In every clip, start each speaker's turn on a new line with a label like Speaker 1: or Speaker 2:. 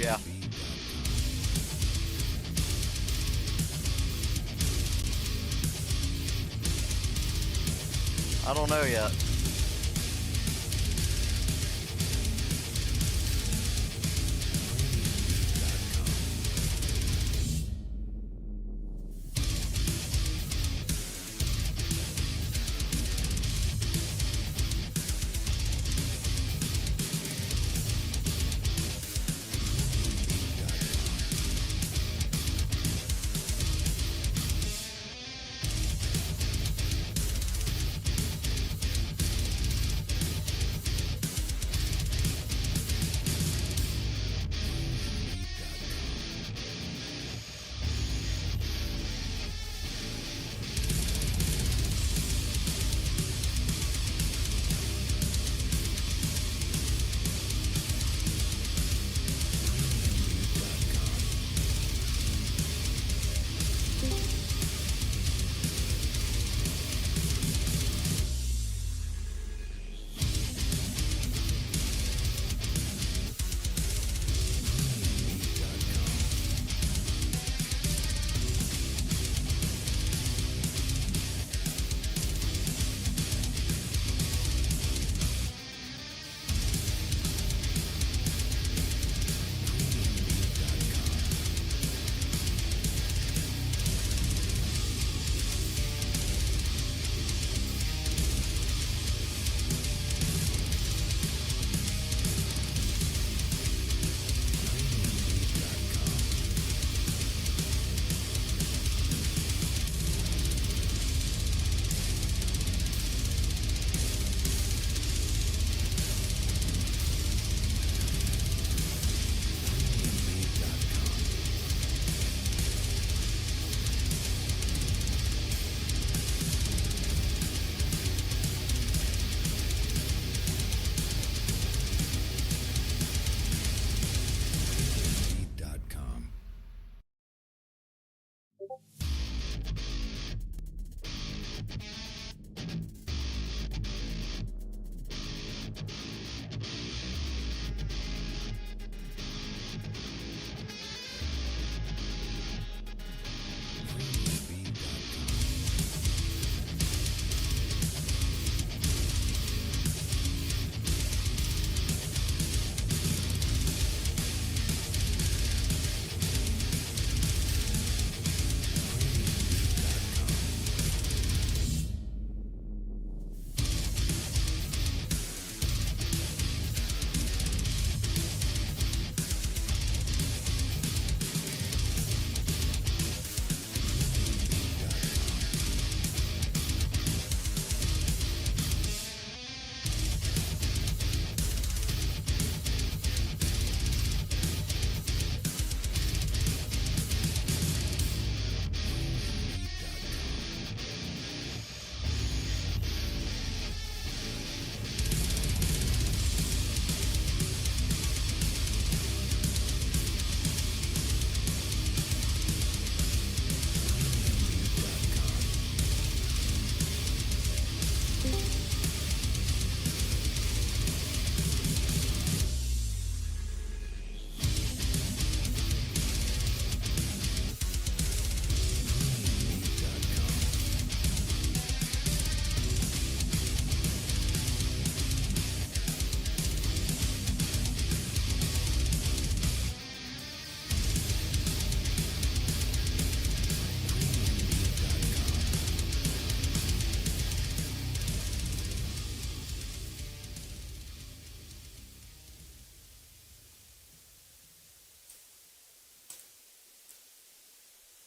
Speaker 1: Yeah. I don't know yet.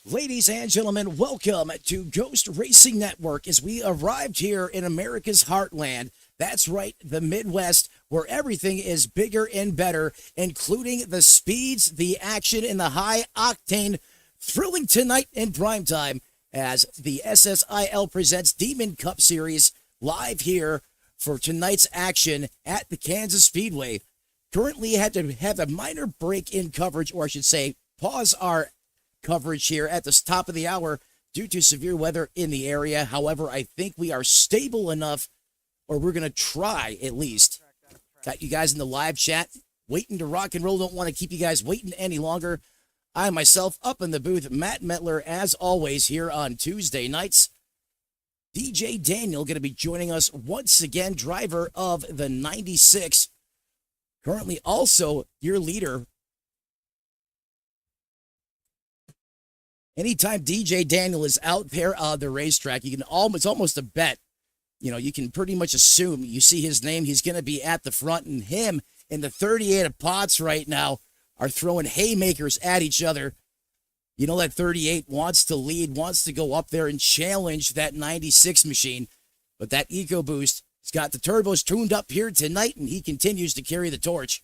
Speaker 2: Ladies and gentlemen, welcome to Ghost Racing Network as we arrived here in America's heartland. That's right, the Midwest, where everything is bigger and better, including the speeds, the action, and the high octane. Thrilling tonight in primetime as the SSIL presents Demon Cup Series live here for tonight's action at the Kansas Speedway. Currently had to have a minor break in coverage, or I should say, pause our coverage here at the top of the hour due to severe weather in the area. However, I think we are stable enough, or we're going to try at least. Got you guys in the live chat waiting to rock and roll. Don't want to keep you guys waiting any longer. I myself up in the booth, Matt Metler, as always, here on Tuesday nights. DJ Daniel going to be joining us once again, driver of the 96. Currently also your leader. Anytime DJ Daniel is out there on the racetrack, you can almost a bet. You know, you can pretty much assume you see his name, he's going to be at the front, and him and the 38 of Potts right now are throwing haymakers at each other. You know that 38 wants to lead, wants to go up there and challenge that 96 machine, but that EcoBoost has got the turbos tuned up here tonight, and he continues to carry the torch.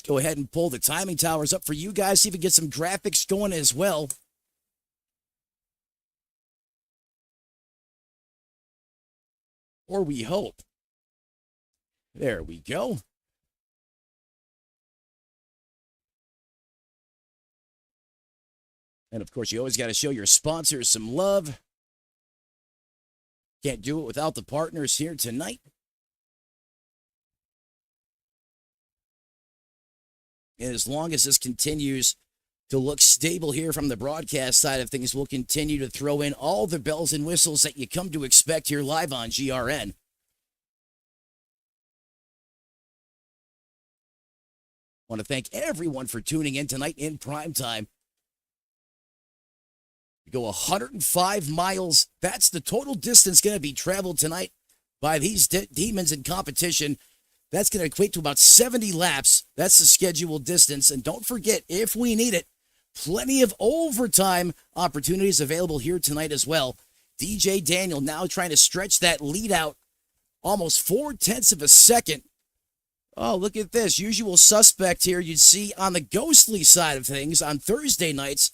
Speaker 2: Go ahead and pull the timing towers up for you guys, see if we can get some graphics going as well. Or we hope. There we go. And of course, you always got to show your sponsors some love. Can't do it without the partners here tonight. And as long as this continues to look stable here from the broadcast side of things, we'll continue to throw in all the bells and whistles that you come to expect here live on GRN. I want to thank everyone for tuning in tonight in primetime. We go 105 miles. That's the total distance going to be traveled tonight by these demons in competition. That's going to equate to about 70 laps. That's the scheduled distance. And don't forget, if we need it, plenty of overtime opportunities available here tonight as well. DJ Daniel now trying to stretch that lead out almost 0.4 of a second. Oh, look at this. Usual suspect here you'd see on the ghostly side of things on Thursday nights.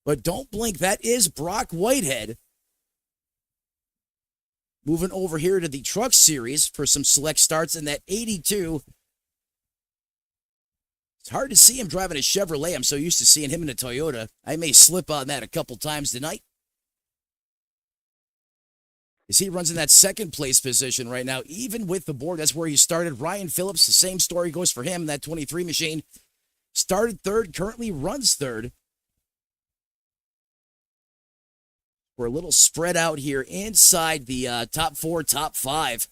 Speaker 2: But don't blink, that is Brock Whitehead. Moving over here to the truck series for some select starts in that 82 It's hard to see him driving a Chevrolet. I'm so used to seeing him in a Toyota. I may slip on that a couple times tonight. As he runs in that second place position right now, even with the board, that's where he started. Ryan Phillips, the same story goes for him, that 23 machine. Started third, currently runs third. We're a little spread out here inside the top 4, top 5.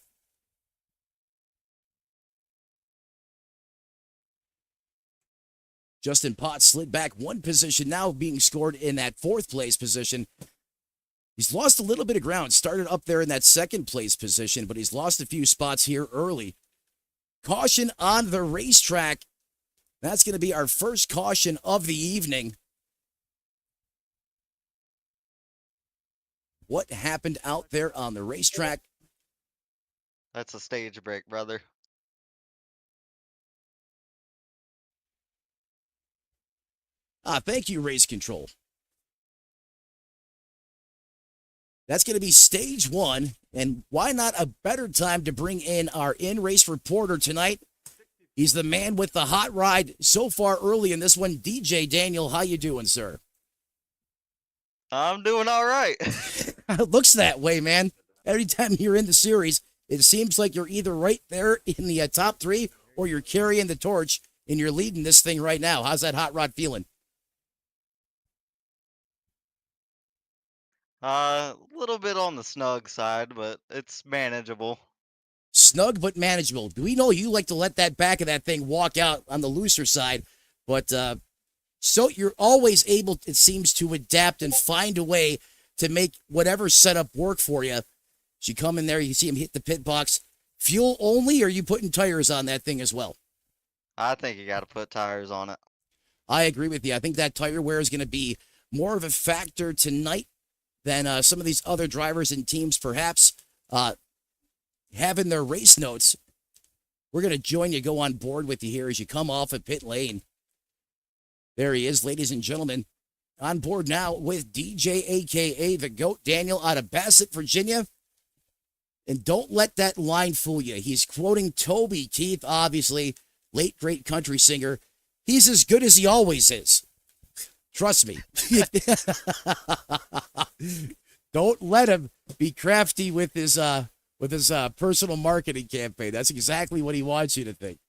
Speaker 2: Justin Potts slid back one position, now being scored in that 4th place position. He's lost a little bit of ground, started up there in that 2nd place position, but he's lost a few spots here early. Caution on the racetrack. That's going to be our first caution of the evening. What happened out there on the racetrack?
Speaker 1: That's a stage break, brother.
Speaker 2: Thank you, Race Control. That's going to be stage 1, and why not a better time to bring in our in-race reporter tonight? He's the man with the hot ride so far early in this one. DJ Daniel, how you doing, sir?
Speaker 1: I'm doing all right.
Speaker 2: It looks that way, man. Every time you're in the series, it seems like you're either right there in the top 3 or you're carrying the torch and you're leading this thing right now. How's that hot rod feeling?
Speaker 1: A little bit on the snug side, but it's manageable.
Speaker 2: Snug but manageable. Do we know you like to let that back of that thing walk out on the looser side, but so you're always able, it seems, to adapt and find a way to make whatever setup work for you. As you come in there, you see him hit the pit box. Fuel only, or are you putting tires on that thing as well?
Speaker 1: I think you got to put tires on it.
Speaker 2: I agree with you. I think that tire wear is going to be more of a factor tonight than some of these other drivers and teams perhaps having their race notes. We're going to join you, go on board with you here as you come off of pit lane. There he is, ladies and gentlemen. On board now with DJ, a.k.a. the GOAT, Daniel, out of Bassett, Virginia. And don't let that line fool you. He's quoting Toby Keith, obviously, late great country singer. He's as good as he always is. Trust me. Don't let him be crafty with his personal marketing campaign. That's exactly what he wants you to think.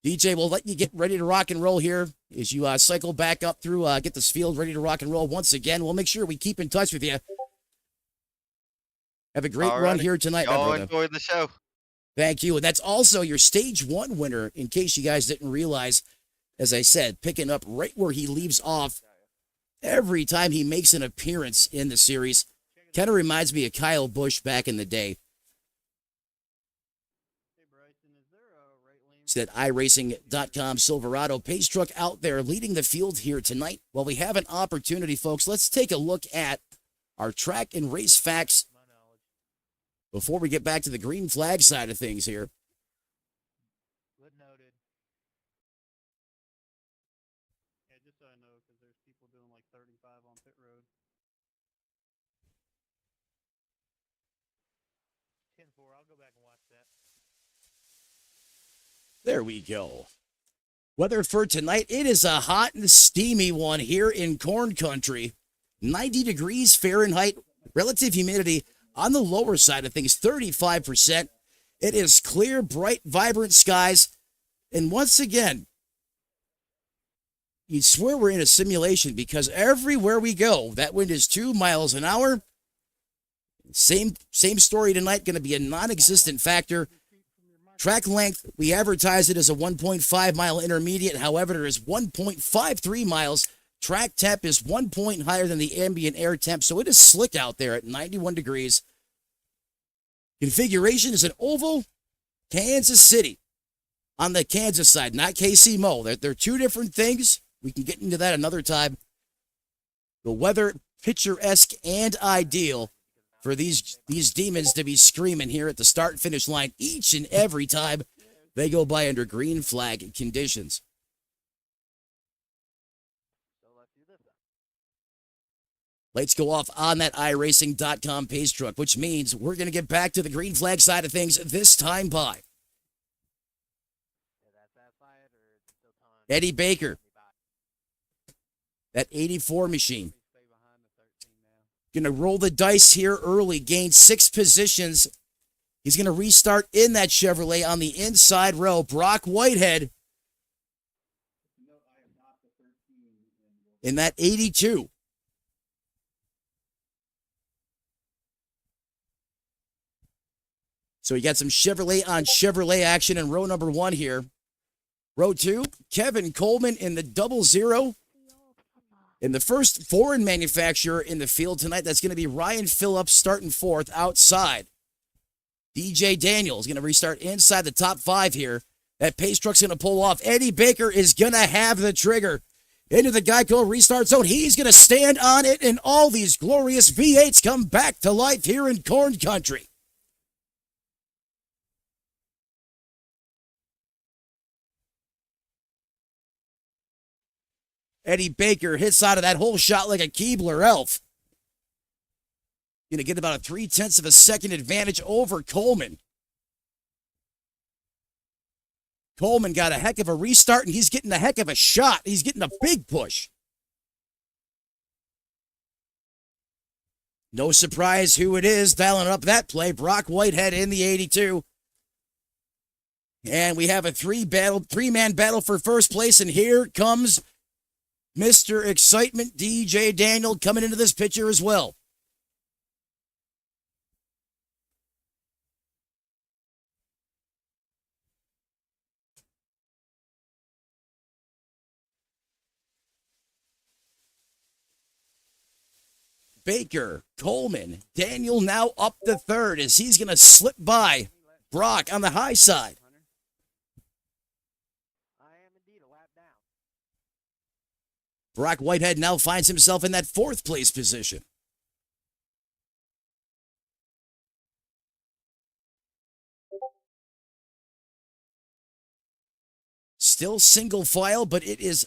Speaker 2: DJ, we'll let you get ready to rock and roll here as you cycle back up through, get this field ready to rock and roll once again. We'll make sure we keep in touch with you. Have a great run here tonight, my brother.
Speaker 1: Enjoy the show.
Speaker 2: Thank you. And that's also your stage 1 winner, in case you guys didn't realize, as I said, picking up right where he leaves off every time he makes an appearance in the series. Kind of reminds me of Kyle Busch back in the day. It's that iracing.com Silverado pace truck out there leading the field here tonight. Well, we have an opportunity, folks. Let's take a look at our track and race facts before we get back to the green flag side of things here.
Speaker 3: Good noted. Yeah, just so I know, because there's people doing like 35 on pit road. 10-4, I'll go back and watch that.
Speaker 2: There we go. Weather for tonight, it is a hot and steamy one here in corn country. 90 degrees Fahrenheit, relative humidity on the lower side of things, 35%. It is clear, bright, vibrant skies. And once again, you'd swear we're in a simulation because everywhere we go, that wind is 2 miles an hour. Same story tonight, going to be a non-existent factor. Track length, we advertise it as a 1.5 mile intermediate. However, there is 1.53 miles. Track temp is 1 point higher than the ambient air temp, so it is slick out there at 91 degrees. Configuration is an oval, Kansas City. On the Kansas side, not KC Mo. They're two different things. We can get into that another time. The weather, picturesque and ideal for these demons to be screaming here at the start-finish line each and every time they go by under green flag conditions. Lights go off on that iracing.com pace truck, which means we're going to get back to the green flag side of things this time by Eddie Baker. That 84 machine. Going to roll the dice here early, gain 6 positions. He's going to restart in that Chevrolet on the inside row. Brock Whitehead in that 82. So you got some Chevrolet on Chevrolet action in row number 1 here. Row 2, Kevin Coleman in the 00. And the first foreign manufacturer in the field tonight, that's going to be Ryan Phillips starting 4th outside. DJ Daniels going to restart inside the top 5 here. That pace truck's going to pull off. Eddie Baker is going to have the trigger. Into the Geico restart zone. He's going to stand on it, and all these glorious V8s come back to life here in Corn Country. Eddie Baker hits out of that whole shot like a Keebler elf. Going to get about a 0.3 of a second advantage over Coleman. Coleman got a heck of a restart, and he's getting a heck of a shot. He's getting a big push. No surprise who it is dialing up that play. Brock Whitehead in the 82. And we have a three-man battle for first place, and here comes Mr. Excitement, DJ Daniel, coming into this picture as well. Baker, Coleman, Daniel now up to 3rd as he's going to slip by Brock on the high side. Brock Whitehead now finds himself in that 4th place position. Still single file, but it is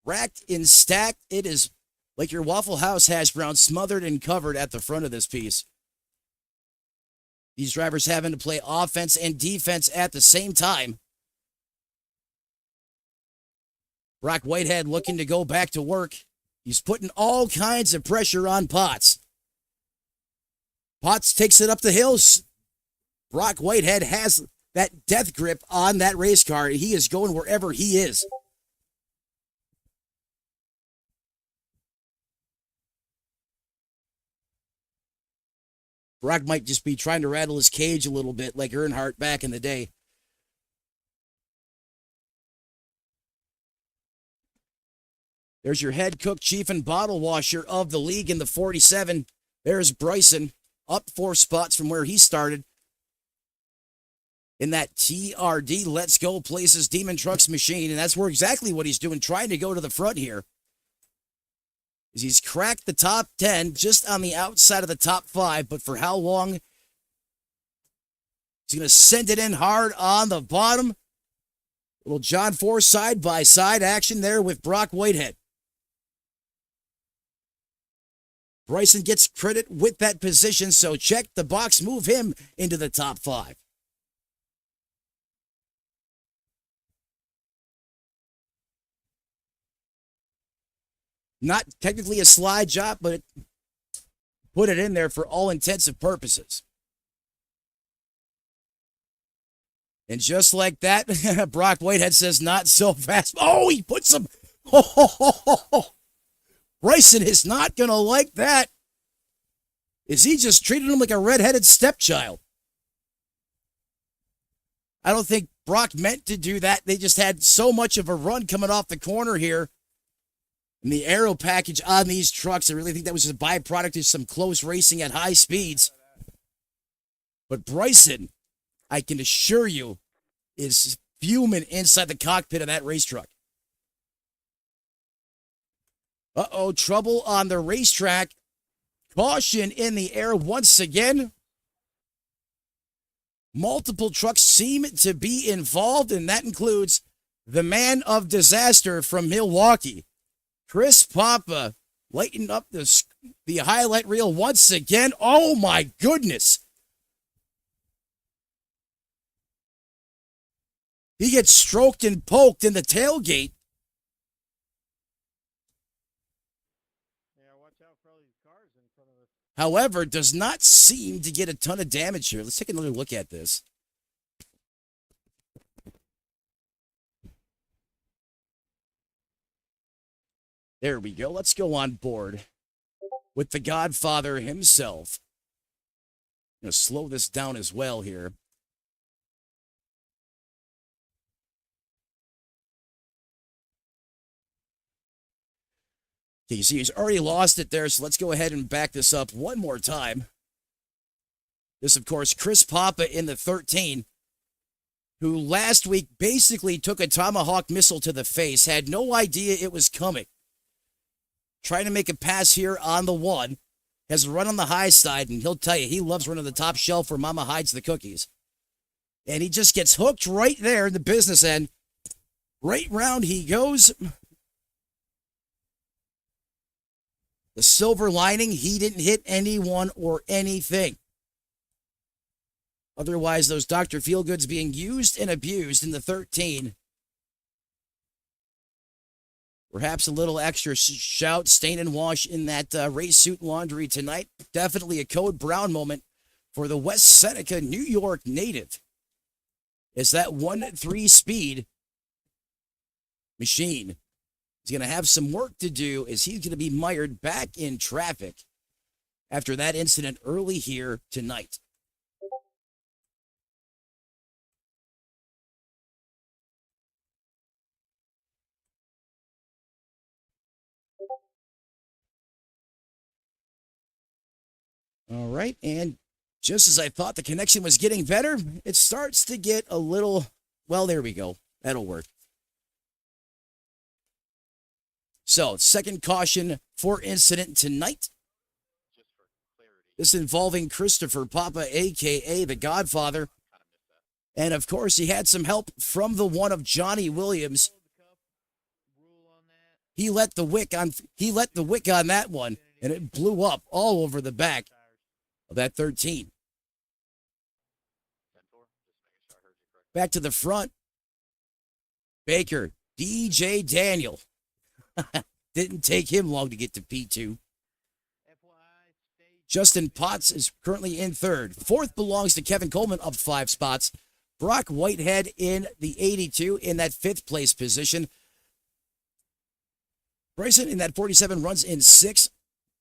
Speaker 2: racked and stacked. It is like your Waffle House hash brown, smothered and covered at the front of this piece. These drivers having to play offense and defense at the same time. Brock Whitehead looking to go back to work. He's putting all kinds of pressure on Potts. Potts takes it up the hills. Brock Whitehead has that death grip on that race car. He is going wherever he is. Brock might just be trying to rattle his cage a little bit like Earnhardt back in the day. There's your head cook, chief, and bottle washer of the league in the 47. There's Bryson, up 4 spots from where he started. In that TRD Let's Go Places Demon Trucks machine, and that's where exactly what he's doing, trying to go to the front here. Is he's cracked the top 10 just on the outside of the top 5, but for how long? He's going to send it in hard on the bottom. Little John Force side-by-side action there with Brock Whitehead. Bryson gets credit with that position, so check the box, move him into the top 5. Not technically a slide job, but put it in there for all intents and purposes. And just like that, Brock Whitehead says, not so fast. Oh, he puts him. Bryson is not going to like that. Is he just treating him like a redheaded stepchild? I don't think Brock meant to do that. They just had so much of a run coming off the corner here. And the aero package on these trucks, I really think that was just a byproduct of some close racing at high speeds. But Bryson, I can assure you, is fuming inside the cockpit of that race truck. Uh-oh, trouble on the racetrack. Caution in the air once again. Multiple trucks seem to be involved, and that includes the man of disaster from Milwaukee. Chris Papa lighting up the highlight reel once again. Oh, my goodness. He gets stroked and poked in the tailgate. However, does not seem to get a ton of damage here. Let's take another look at this. There we go. Let's go on board with the Godfather himself. I'm going to slow this down as well here. Okay, you see he's already lost it there, so let's go ahead and back this up one more time. This, of course, Chris Papa in the 13, who last week basically took a Tomahawk missile to the face, had no idea it was coming. Trying to make a pass here on the 1, has a run on the high side, and he'll tell you he loves running the top shelf where Mama hides the cookies. And he just gets hooked right there in the business end. Right round he goes. The silver lining, he didn't hit anyone or anything. Otherwise, those Dr. Feelgoods being used and abused in the 13. Perhaps a little extra shout, stain and wash in that race suit laundry tonight. Definitely a Code Brown moment for the West Seneca, New York native. It's that 1-3 speed machine. He's going to have some work to do as he's going to be mired back in traffic after that incident early here tonight. All right, and just as I thought the connection was getting better, it starts to get a little, well, there we go. That'll work. So, second caution for incident tonight. This involving Christopher Papa, a.k.a. the Godfather. And, of course, he had some help from the one of Johnny Williams. He let the wick on that one, and it blew up all over the back of that 13. Back to the front. Baker, DJ Daniel. Didn't take him long to get to P2. Justin Potts is currently in third. Fourth belongs to Kevin Coleman, up 5 spots. Brock Whitehead in the 82 in that 5th place position. Bryson in that 47 runs in 6th.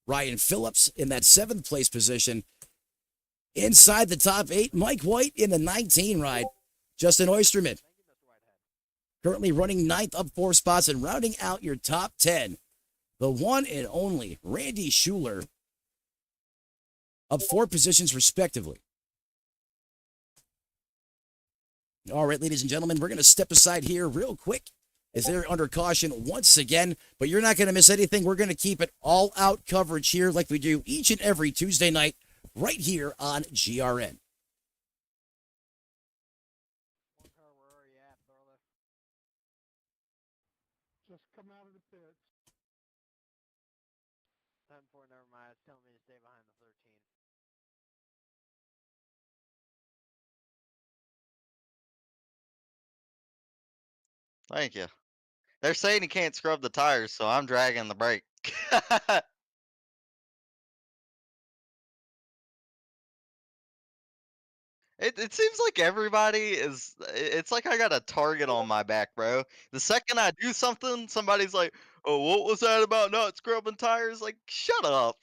Speaker 2: Ryan Phillips in that 7th place position. Inside the top 8, Mike White in the 19 ride. Justin Oysterman currently running 9th, up 4 spots, and rounding out your top 10. The one and only Randy Schuler, up 4 positions respectively. All right, ladies and gentlemen, we're going to step aside here real quick as they're under caution once again, but you're not going to miss anything. We're going to keep it all out coverage here like we do each and every Tuesday night right here on GRN.
Speaker 3: Just come out of the pits.
Speaker 4: 10-4, never mind. It's telling me to stay behind the 13.
Speaker 1: Thank you. They're saying he can't scrub the tires, so I'm dragging the brake. It seems like everybody is it's like I got a target on my back, bro. The second I do something, somebody's like, "Oh, what was that about not scrubbing tires?" Like, shut up.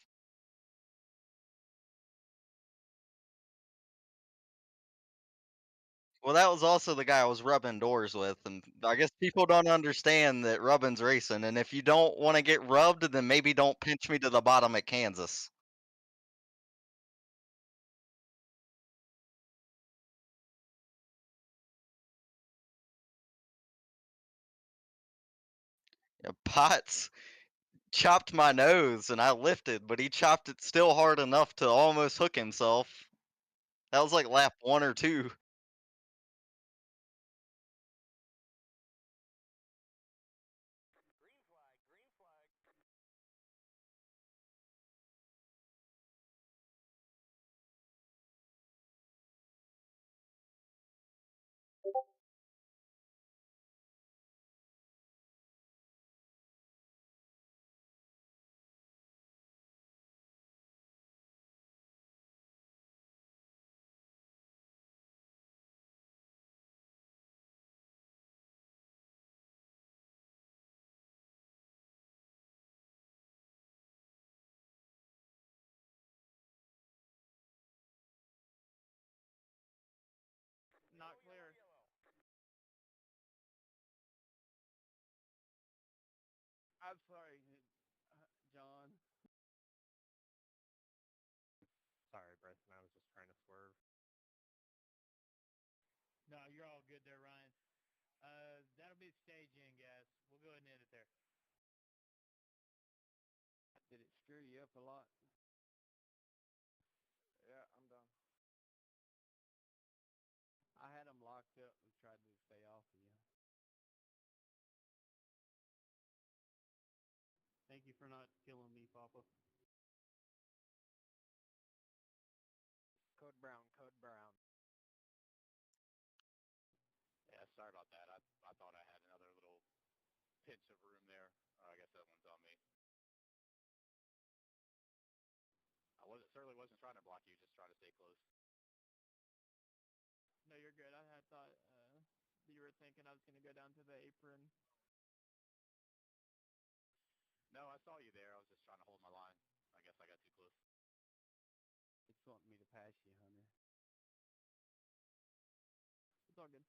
Speaker 1: Well, that was also the guy I was rubbing doors with, and I guess people don't understand that rubbing's racing, and if you don't wanna get rubbed, then maybe don't pinch me to the bottom at Kansas. Yeah, Potts chopped my nose and I lifted, but he chopped it still hard enough to almost hook himself. That was like lap 1 or 2.
Speaker 4: Green flag, green flag.
Speaker 3: I'm sorry, John.
Speaker 4: Sorry, Bryson. I was just trying to swerve.
Speaker 3: No, you're all good there, Ryan. That'll be the stage in, guys. We'll go ahead and end it there. Did it screw you up a lot?
Speaker 4: Yeah, I'm done.
Speaker 3: I had them locked up and tried to stay off of you. Thank you for not killing me, Papa.
Speaker 4: Code Brown, Code Brown.
Speaker 5: Yeah, sorry about that. I thought I had another little pinch of room there. I guess that one's on me. Certainly wasn't trying to block you, just trying to stay close.
Speaker 3: No, you're good. I had thought you were thinking I was going to go down to the apron.
Speaker 5: No, I saw you there. I was just trying to hold my line. I guess I got too close.
Speaker 3: It's wanting me to pass you, Hunter. It's all good.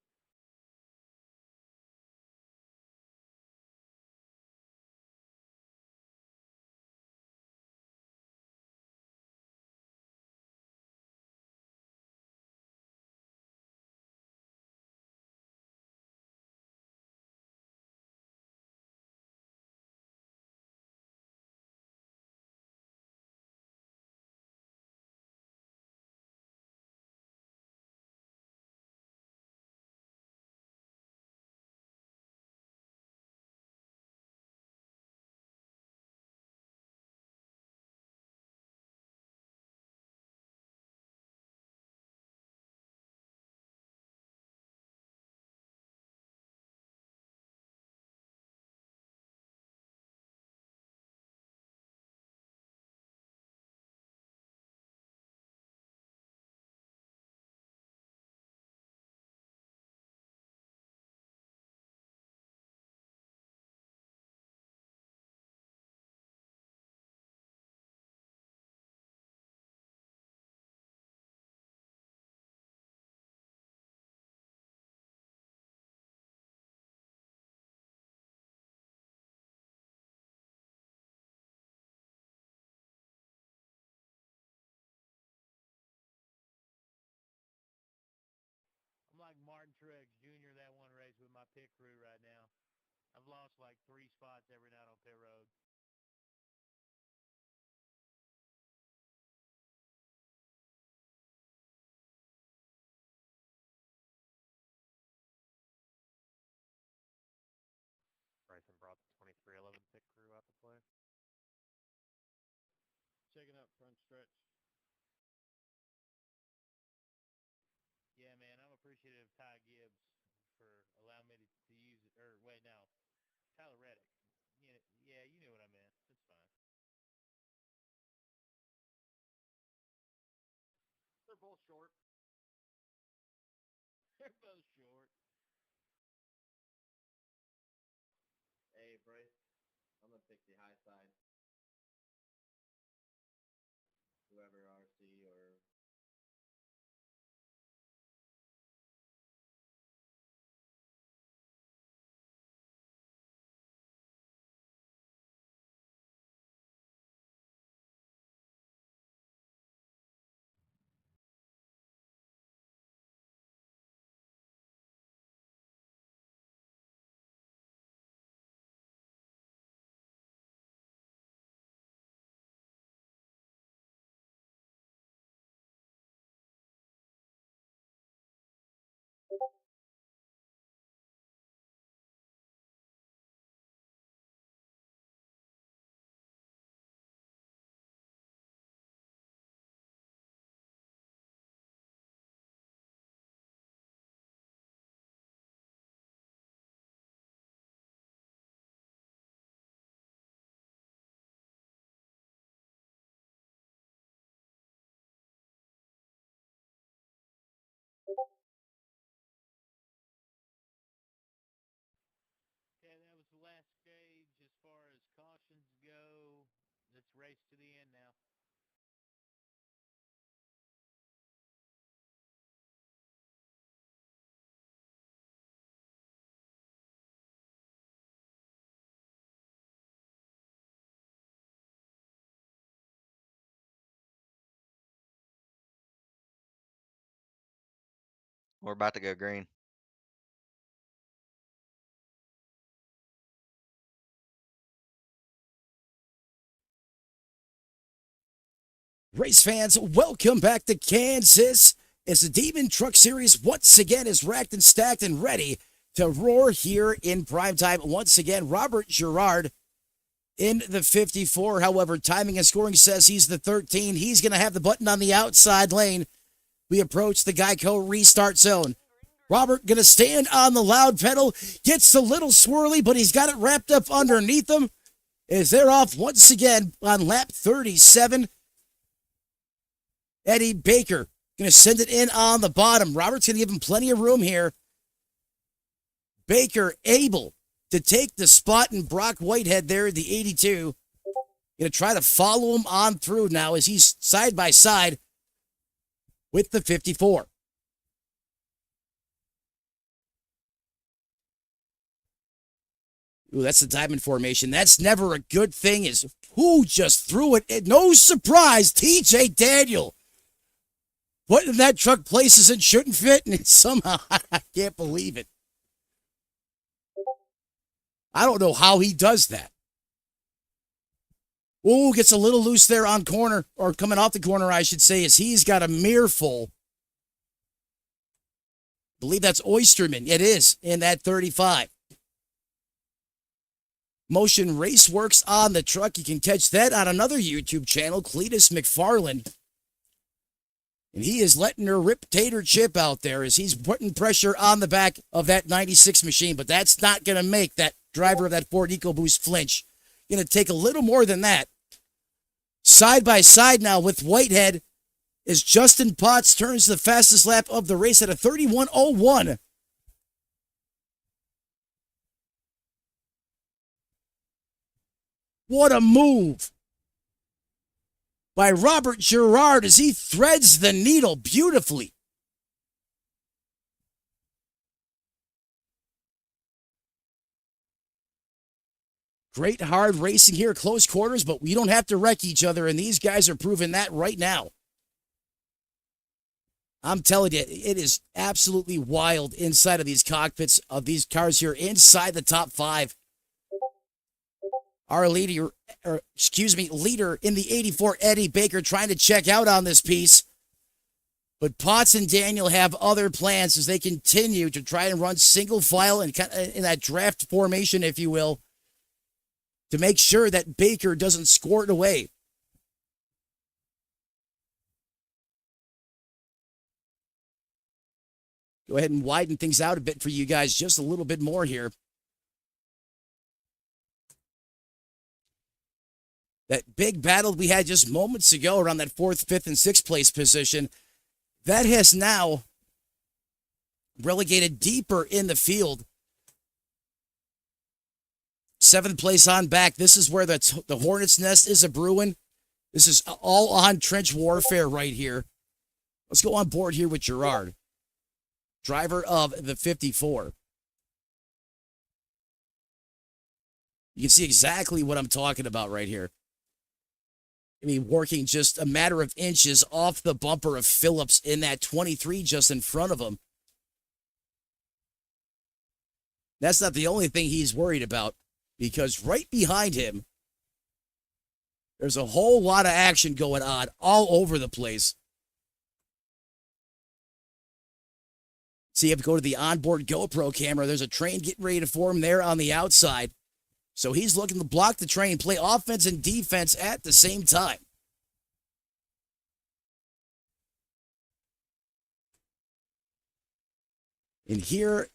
Speaker 3: I'm like Martin Truex Jr. that one race with my pit crew right now. I've lost like 3 spots every night on pit road.
Speaker 4: Bryson brought the 2311 pit crew out to play.
Speaker 3: Checking up front stretch. Yeah, man, I'm appreciative of Ty Gibbs for allowing me to use it. Or wait, no, Tyler Reddick. Yeah, you knew what I meant. It's fine.
Speaker 5: They're both short.
Speaker 3: They're both short.
Speaker 6: Hey, Bryce, I'm going to pick the high side. Whoever RC or...
Speaker 3: Okay, that was the last stage as far as cautions go. Let's race to the end now.
Speaker 1: We're about to go green.
Speaker 2: Race fans, welcome back to Kansas as the Demon Truck Series once again is racked and stacked and ready to roar here in primetime. Once again, Robert Girard in the 54. However, timing and scoring says he's the 13. He's going to have the button on the outside lane. We approach the Geico restart zone. Robert going to stand on the loud pedal. Gets a little swirly, but he's got it wrapped up underneath him. As they're off once again on lap 37. Eddie Baker going to send it in on the bottom. Robert's going to give him plenty of room here. Baker able to take the spot in Brock Whitehead there at the 82. Going to try to follow him on through now as he's side by side with the 54. Ooh, that's the diamond formation. That's never a good thing. Is who just threw it? No surprise, TJ Daniel. Putting that truck places it shouldn't fit, and somehow I can't believe it. I don't know how he does that. Ooh, gets a little loose there on corner, or coming off the corner, I should say, as he's got a mirror full. I believe that's Oysterman. It is, in that 35. Motion Race Works on the truck. You can catch that on another YouTube channel, Cletus McFarland. And he is letting her rip tater chip out there as he's putting pressure on the back of that 96 machine. But that's not going to make that driver of that Ford EcoBoost flinch. Going to take a little more than that. Side by side now with Whitehead as Justin Potts turns the fastest lap of the race at a 31:01. What a move by Robert Girard as he threads the needle beautifully. Great hard racing here, close quarters, but we don't have to wreck each other, and these guys are proving that right now. I'm telling you, it is absolutely wild inside of these cockpits of these cars here, inside the top five. Our leader in the 84, Eddie Baker, trying to check out on this piece. But Potts and Daniel have other plans as they continue to try and run single file and in that draft formation, if you will, to make sure that Baker doesn't score it away. Go ahead and widen things out a bit for you guys, just a little bit more here. That big battle we had just moments ago around that 4th, 5th, and 6th place position, that has now relegated deeper in the field. 7th place on back. This is where the Hornet's Nest is a brewing. This is all on trench warfare right here. Let's go on board here with Girard, driver of the 54. You can see exactly what I'm talking about right here. I mean, working just a matter of inches off the bumper of Phillips in that 23 just in front of him. That's not the only thing he's worried about, because right behind him, there's a whole lot of action going on all over the place. See, you have to go to the onboard GoPro camera. There's a train getting ready to form there on the outside. So he's looking to block the train, play offense and defense at the same time. And here,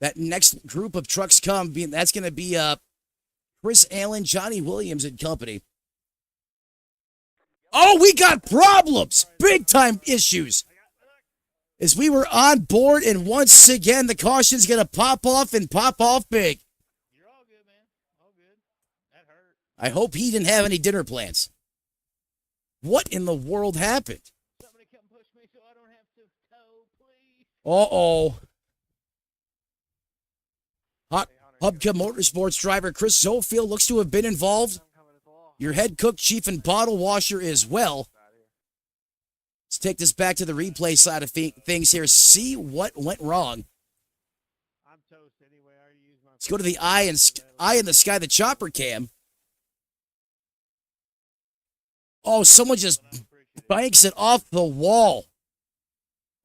Speaker 2: that next group of trucks come. That's going to be Chris Allen, Johnny Williams and company. Oh, we got problems. Big time issues. As we were on board, and once again, the caution's going to pop off and pop off big.
Speaker 3: You're all good, man. All good. That hurt.
Speaker 2: I hope he didn't have any dinner plans. What in the world happened?
Speaker 3: Somebody come push me so I don't have to tow, please.
Speaker 2: Uh-oh. Hot Hubka Motorsports driver Chris Zofield looks to have been involved. Your head cook, chief, and bottle washer as well. Let's take this back to the replay side of things here. See what went wrong.
Speaker 3: I'm toast anyway. I already used my.
Speaker 2: Let's go to the eye in the sky, the chopper cam. Oh, someone just banks it off the wall.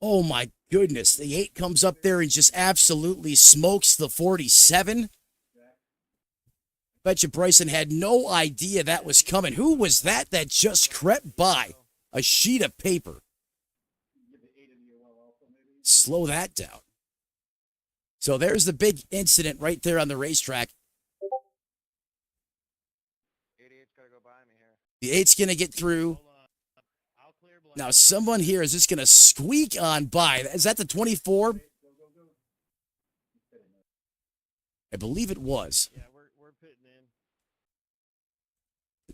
Speaker 2: Oh my goodness. The 8 comes up there and just absolutely smokes the 47. Bet you Bryson had no idea that was coming. Who was that just crept by? A sheet of paper. Slow that down. So there's the big incident right there on the racetrack.
Speaker 4: 88's got to go by me here.
Speaker 2: The 8's going to get through.
Speaker 3: Hold on. I'll clear black.
Speaker 2: Now, someone here is just going to squeak on by. Is that the 24? I believe it was.
Speaker 3: Yeah, we're pitting in.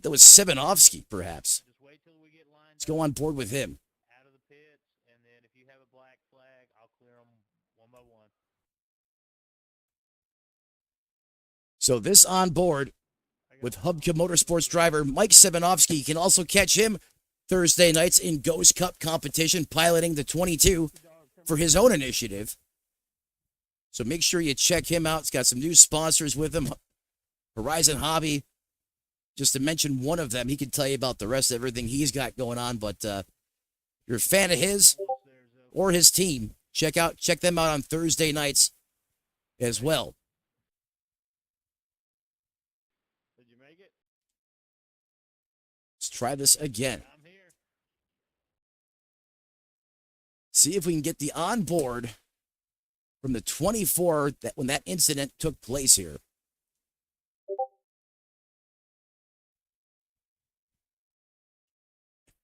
Speaker 2: That was Sebanovsky, perhaps.
Speaker 3: Just wait till we get lined
Speaker 2: Let's go on board with him.
Speaker 3: out of the pits, and then if you have a black flag, I'll clear them one by one.
Speaker 2: So this on board with Hubka Motorsports driver Mike Sebanovsky. You can also catch him Thursday nights in Ghost Cup competition, piloting the 22 for his own initiative. So make sure you check him out. It's got some new sponsors with him. Horizon Hobby, just to mention one of them. He can tell you about the rest of everything he's got going on. But you're a fan of his or his team, check them out on Thursday nights as well.
Speaker 3: Did you make it?
Speaker 2: Let's try this again.
Speaker 3: I'm here.
Speaker 2: See if we can get the onboard from the 24 that when that incident took place here.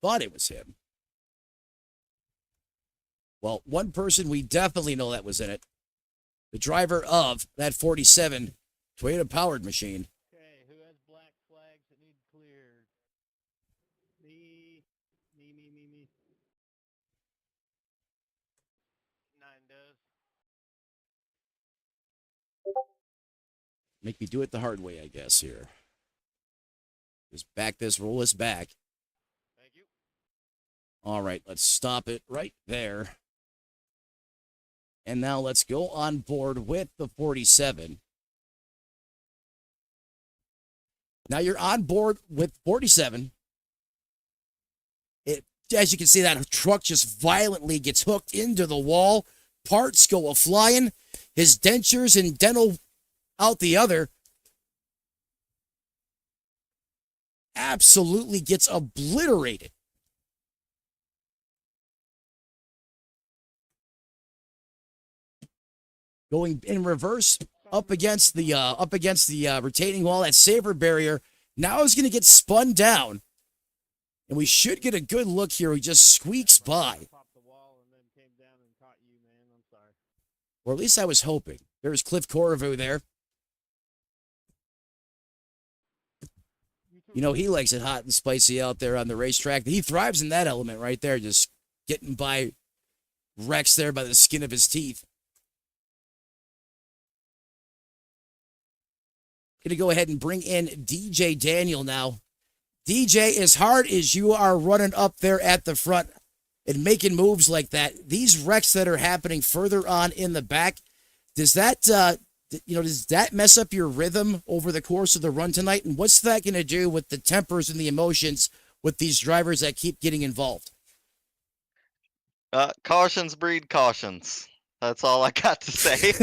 Speaker 2: Thought it was him. Well, one person we definitely know that was in it. The driver of that 47 Toyota powered machine.
Speaker 3: Okay, who has black flags that need cleared? Me. 9 does.
Speaker 2: Make me do it the hard way, I guess, here. Just back this, roll this back.
Speaker 3: Thank you.
Speaker 2: All right, let's stop it right there. And now let's go on board with the 47. Now you're on board with 47. As you can see, that truck just violently gets hooked into the wall. Parts go a-flying. His dentures and dental out the other. Absolutely gets obliterated. Going in reverse up against the retaining wall, that saver barrier. Now is going to get spun down. And we should get a good look here. He just squeaks by.
Speaker 3: Popped the wall and then came down and caught you, man. I'm sorry.
Speaker 2: Or at least I was hoping. There's Cliff Corriveau there. You know, he likes it hot and spicy out there on the racetrack. He thrives in that element right there, just getting by Rex there by the skin of his teeth. Going to go ahead and bring in DJ Daniel now. DJ, as hard as you are running up there at the front and making moves like that, these wrecks that are happening further on in the back, does that mess up your rhythm over the course of the run tonight? And what's that going to do with the tempers and the emotions with these drivers that keep getting involved?
Speaker 1: Cautions breed cautions. That's all I got to say.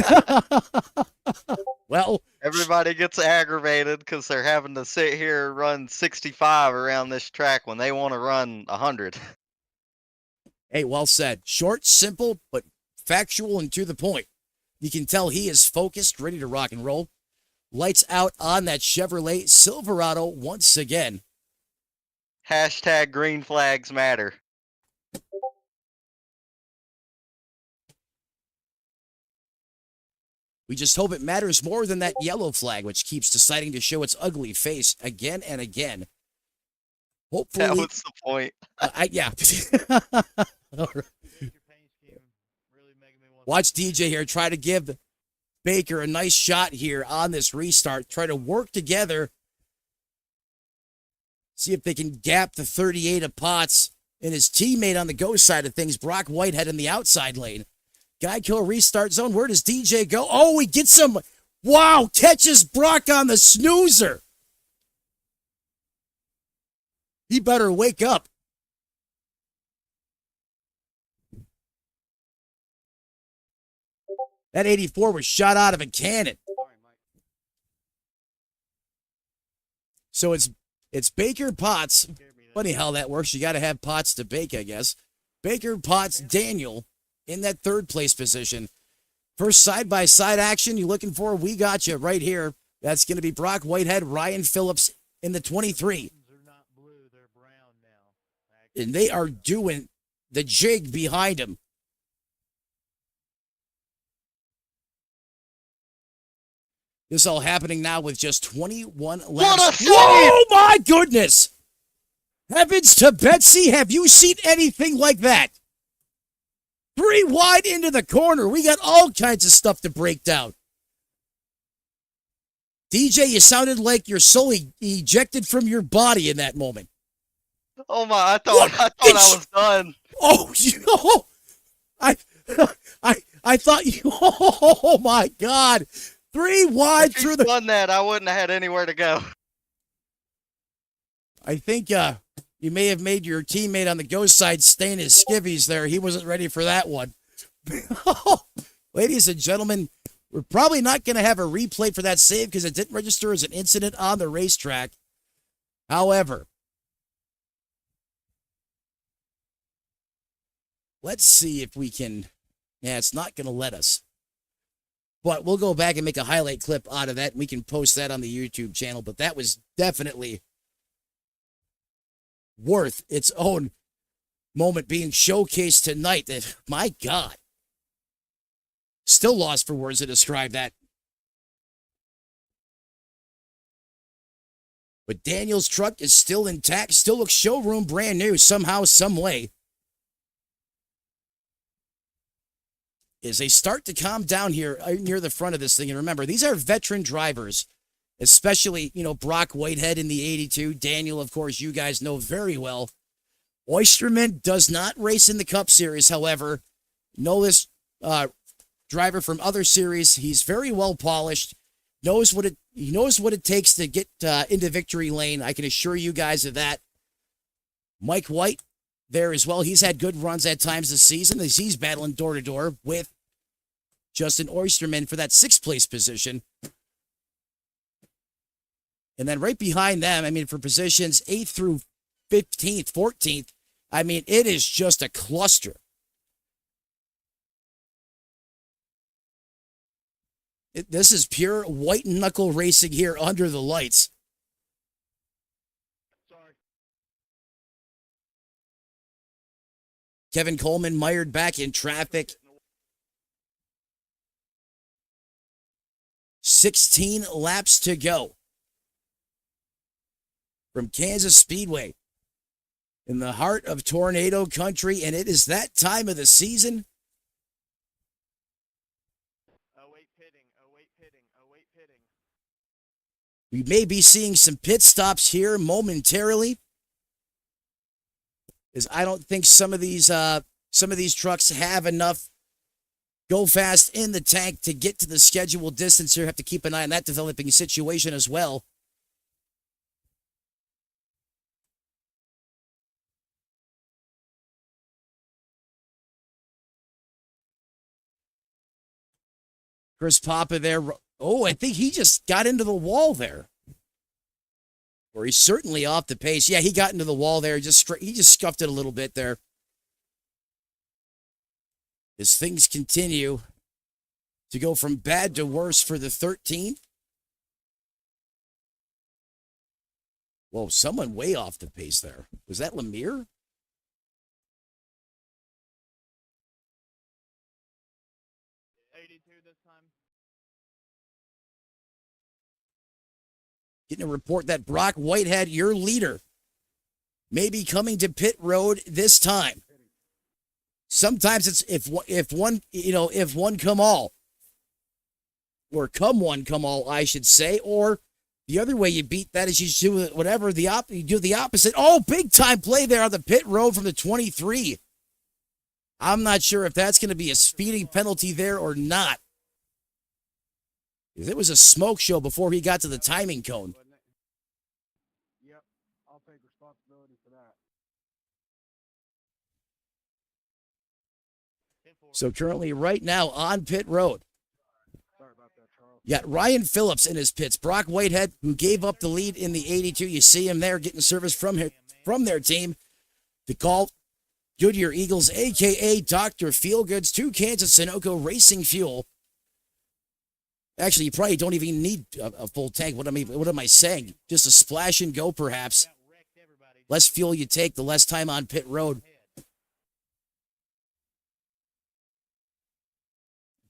Speaker 2: Well,
Speaker 1: everybody gets aggravated because they're having to sit here and run 65 around this track when they want to run 100.
Speaker 2: Hey, well said. Short, simple, but factual and to the point. You can tell he is focused, ready to rock and roll. Lights out on that Chevrolet Silverado once again.
Speaker 1: Hashtag green flags matter.
Speaker 2: We just hope it matters more than that yellow flag, which keeps deciding to show its ugly face again and again. Hopefully,
Speaker 1: That was the point.
Speaker 2: Yeah.
Speaker 3: Your paint scheme really making me want.
Speaker 2: Watch DJ here try to give Baker a nice shot here on this restart. Try to work together. See if they can gap the 38 of Potts and his teammate on the go side of things, Brock Whitehead in the outside lane. Geico restart zone. Where does DJ go? Oh, he gets him. Wow, catches Brock on the snoozer. He better wake up. That 84 was shot out of a cannon. So it's Baker, Potts. Funny how that works. You got to have Potts to bake, I guess. Baker, Potts, Daniel in that third place position. First side-by-side action you looking for? We got you right here. That's going to be Brock Whitehead, Ryan Phillips in the 23.
Speaker 3: They're not blue, they're brown now.
Speaker 2: And they are doing the jig behind him. This all happening now with just 21 laps.
Speaker 1: What a
Speaker 2: Whoa, my goodness! Heavens to Betsy, have you seen anything like that? 3 wide into the corner. We got all kinds of stuff to break down. DJ, you sounded like your soul ejected from your body in that moment.
Speaker 1: Oh my! I thought I was done.
Speaker 2: Oh, I thought you. Oh my God! 3 wide
Speaker 1: If
Speaker 2: through
Speaker 1: he'd
Speaker 2: the.
Speaker 1: done that, I wouldn't have had anywhere to go.
Speaker 2: I think you may have made your teammate on the go side stain his skivvies there. He wasn't ready for that one. Ladies and gentlemen, we're probably not going to have a replay for that save because it didn't register as an incident on the racetrack. However, let's see if we can. Yeah, it's not going to let us. But we'll go back and make a highlight clip out of that, and we can post that on the YouTube channel. But that was definitely worth its own moment being showcased tonight. That, my God. Still lost for words to describe that. But Daniel's truck is still intact, still looks showroom brand new somehow, some way. As they start to calm down here near the front of this thing. And remember, these are veteran drivers, especially, Brock Whitehead in the 82. Daniel, of course, you guys know very well. Oysterman does not race in the Cup Series, however. Know this driver from other series. He's very well polished. He knows what it takes to get into victory lane. I can assure you guys of that. Mike White there as well. He's had good runs at times this season as he's battling door to door with Justin Oysterman for that 6th place position. And then right behind them, for positions 8th through 15th, 14th, it is just a cluster. This is pure white knuckle racing here under the lights. Kevin Coleman mired back in traffic. 16 laps to go from Kansas Speedway in the heart of tornado country, and it is that time of the season.
Speaker 3: Await pitting.
Speaker 2: We may be seeing some pit stops here momentarily, as I don't think some of these trucks have enough go fast in the tank to get to the scheduled distance here. Have to keep an eye on that developing situation as well. Chris Papa there. Oh, I think he just got into the wall there. Or he's certainly off the pace. Yeah, he got into the wall there. He just scuffed it a little bit there. As things continue to go from bad to worse for the 13th. Whoa, someone way off the pace there. Was that Lemire? Getting a report that Brock Whitehead, your leader, may be coming to pit road this time. Sometimes it's if one come all, or come one come all, I should say, or The other way you beat that is you do whatever you do the opposite. Oh, big time play there on the pit road from the 23. I'm not sure if that's going to be a speeding penalty there or not. It was a smoke show before he got to the timing cone.
Speaker 7: Yep, I'll take responsibility for that.
Speaker 2: So currently right now on pit road,
Speaker 7: Sorry about that, Charles.
Speaker 2: you got Ryan Phillips in his pits. Brock Whitehead, who gave up the lead in the 82. You see him there getting service from their team. The call, Goodyear Eagles, a.k.a. Dr. Feelgood's 2 cans of Sunoco Racing Fuel. Actually, you probably don't even need a full tank. What am I saying? Just a splash and go, perhaps. Less fuel you take, the less time on pit road.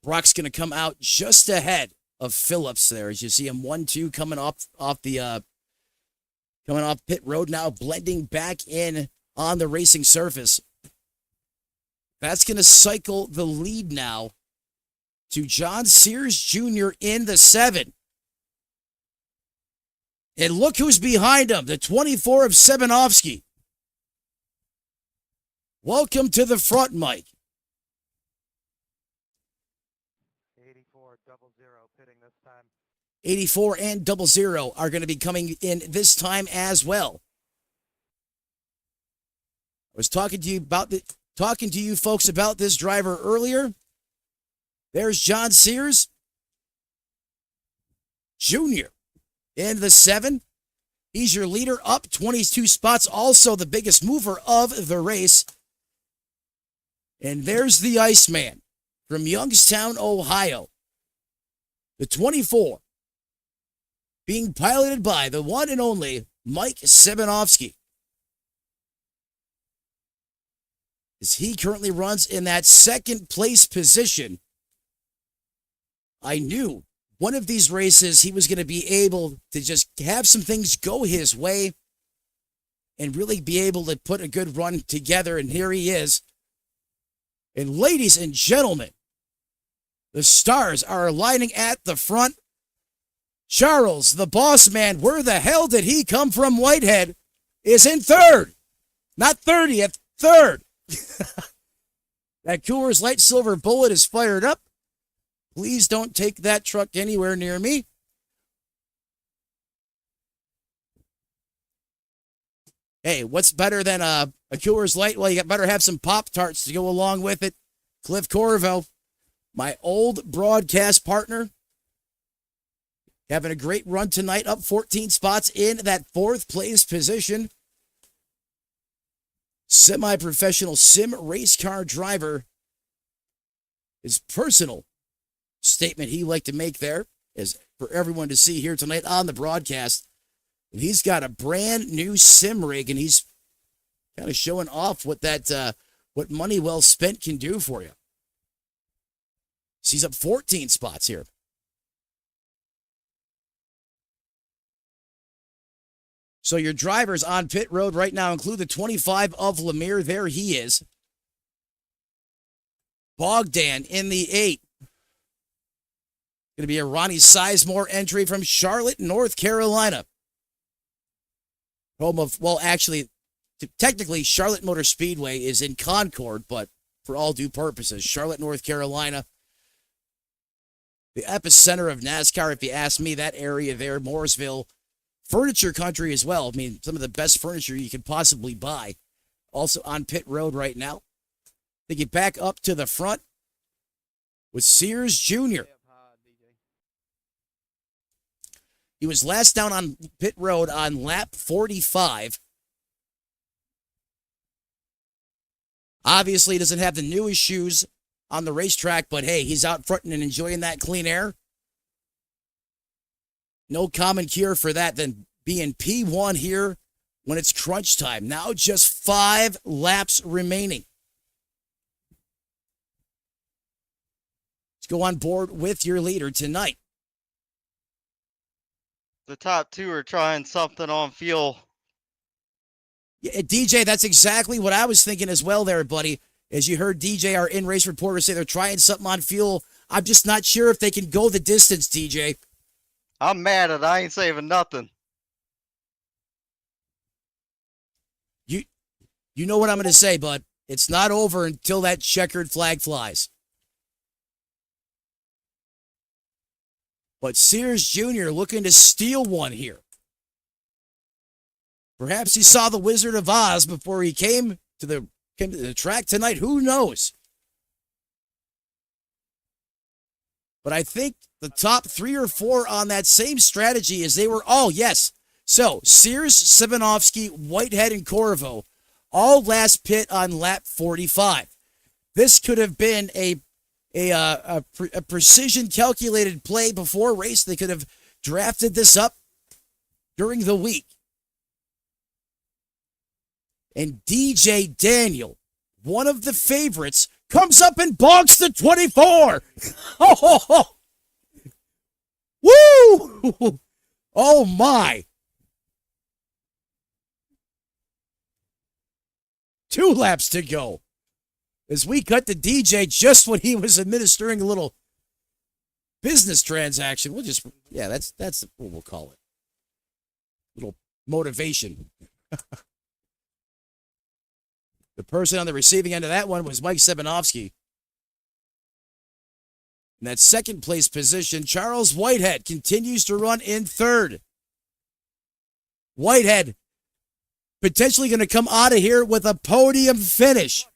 Speaker 2: Brock's going to come out just ahead of Phillips there, as you see him 1-2 coming off pit road now, blending back in on the racing surface. That's going to cycle the lead now to John Sears Jr. in the 7. And look who's behind him, the 24 of Semenovsky. Welcome to the front, Mike.
Speaker 4: 84 00 pitting this time.
Speaker 2: 84 and 00 are going to be coming in this time as well. I was talking to you folks about this driver earlier. There's John Sears Jr. in the 7. He's your leader, up 22 spots, also the biggest mover of the race. And there's the Iceman from Youngstown, Ohio. The 24, being piloted by the one and only Mike Semenovsky. As he currently runs in that second place position. I knew one of these races he was going to be able to just have some things go his way and really be able to put a good run together, and here he is. And ladies and gentlemen, the stars are aligning at the front. Charles, the boss man, where the hell did he come from, Whitehead, is in third. Not 30th, third. That Coors Light Silver Bullet is fired up. Please don't take that truck anywhere near me. Hey, what's better than a Coors Light? Well, you better have some Pop-Tarts to go along with it. Cliff Corvo, my old broadcast partner, having a great run tonight, up 14 spots in that 4th place position. Semi-professional sim race car driver. His personal statement he liked to make there is for everyone to see here tonight on the broadcast. And he's got a brand new sim rig, and he's kind of showing off what what money well spent can do for you. So he's up 14 spots here. So your drivers on pit road right now include the 25 of Lemire. There he is. Bogdan in the 8. Going to be a Ronnie Sizemore entry from Charlotte, North Carolina. Home of, well, actually, technically, Charlotte Motor Speedway is in Concord, but for all due purposes, Charlotte, North Carolina. The epicenter of NASCAR, if you ask me, that area there, Mooresville. Furniture country as well. I mean, some of the best furniture you could possibly buy. Also on pit road right now. They get back up to the front with Sears Jr. He was last down on pit road on lap 45. Obviously, doesn't have the newest shoes on the racetrack, but hey, he's out fronting and enjoying that clean air. No common cure for that than being P1 here when it's crunch time. Now just 5 laps remaining. Let's go on board with your leader tonight.
Speaker 1: The top 2 are trying something on fuel.
Speaker 2: Yeah, DJ, that's exactly what I was thinking as well there, buddy. As you heard DJ, our in-race reporter, say they're trying something on fuel. I'm just not sure if they can go the distance, DJ.
Speaker 1: I'm mad at it. I ain't saving nothing.
Speaker 2: You know what I'm going to say, bud. It's not over until that checkered flag flies. But Sears Jr. looking to steal one here. Perhaps he saw the Wizard of Oz before he came to the track tonight. Who knows? But I think the top 3 or 4 on that same strategy is they were all, yes. So, Sears, Sivanovsky, Whitehead, and Corvo, all last pit on lap 45. This could have been a precision calculated play before race. They could have drafted this up during the week. And DJ Daniel, one of the favorites, comes up and bonks the 24. Oh, woo! Oh my! 2 laps to go. As we cut to DJ just when he was administering a little business transaction. That's what we'll call it. Little motivation. The person on the receiving end of that one was Mike Sebanovsky. In that second place position, Charles Whitehead continues to run in third. Whitehead potentially going to come out of here with a podium finish.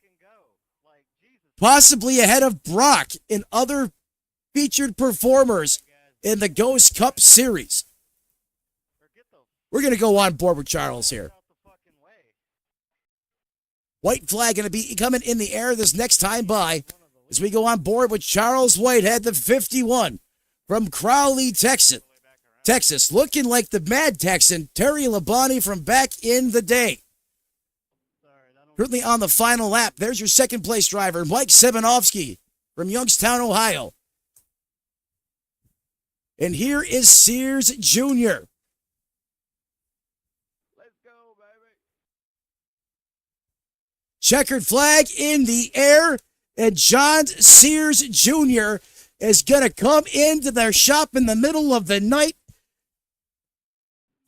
Speaker 2: Possibly ahead of Brock and other featured performers in the Ghost Cup Series. We're going to go on board with Charles here. White flag going to be coming in the air this next time by as we go on board with Charles Whitehead, the 51 from Crowley, Texas, looking like the Mad Texan, Terry Labonte from back in the day. Currently on the final lap, there's your second place driver, Mike Sebanovsky from Youngstown, Ohio. And here is Sears Jr. Checkered flag in the air, and John Sears Jr. is going to come into their shop in the middle of the night,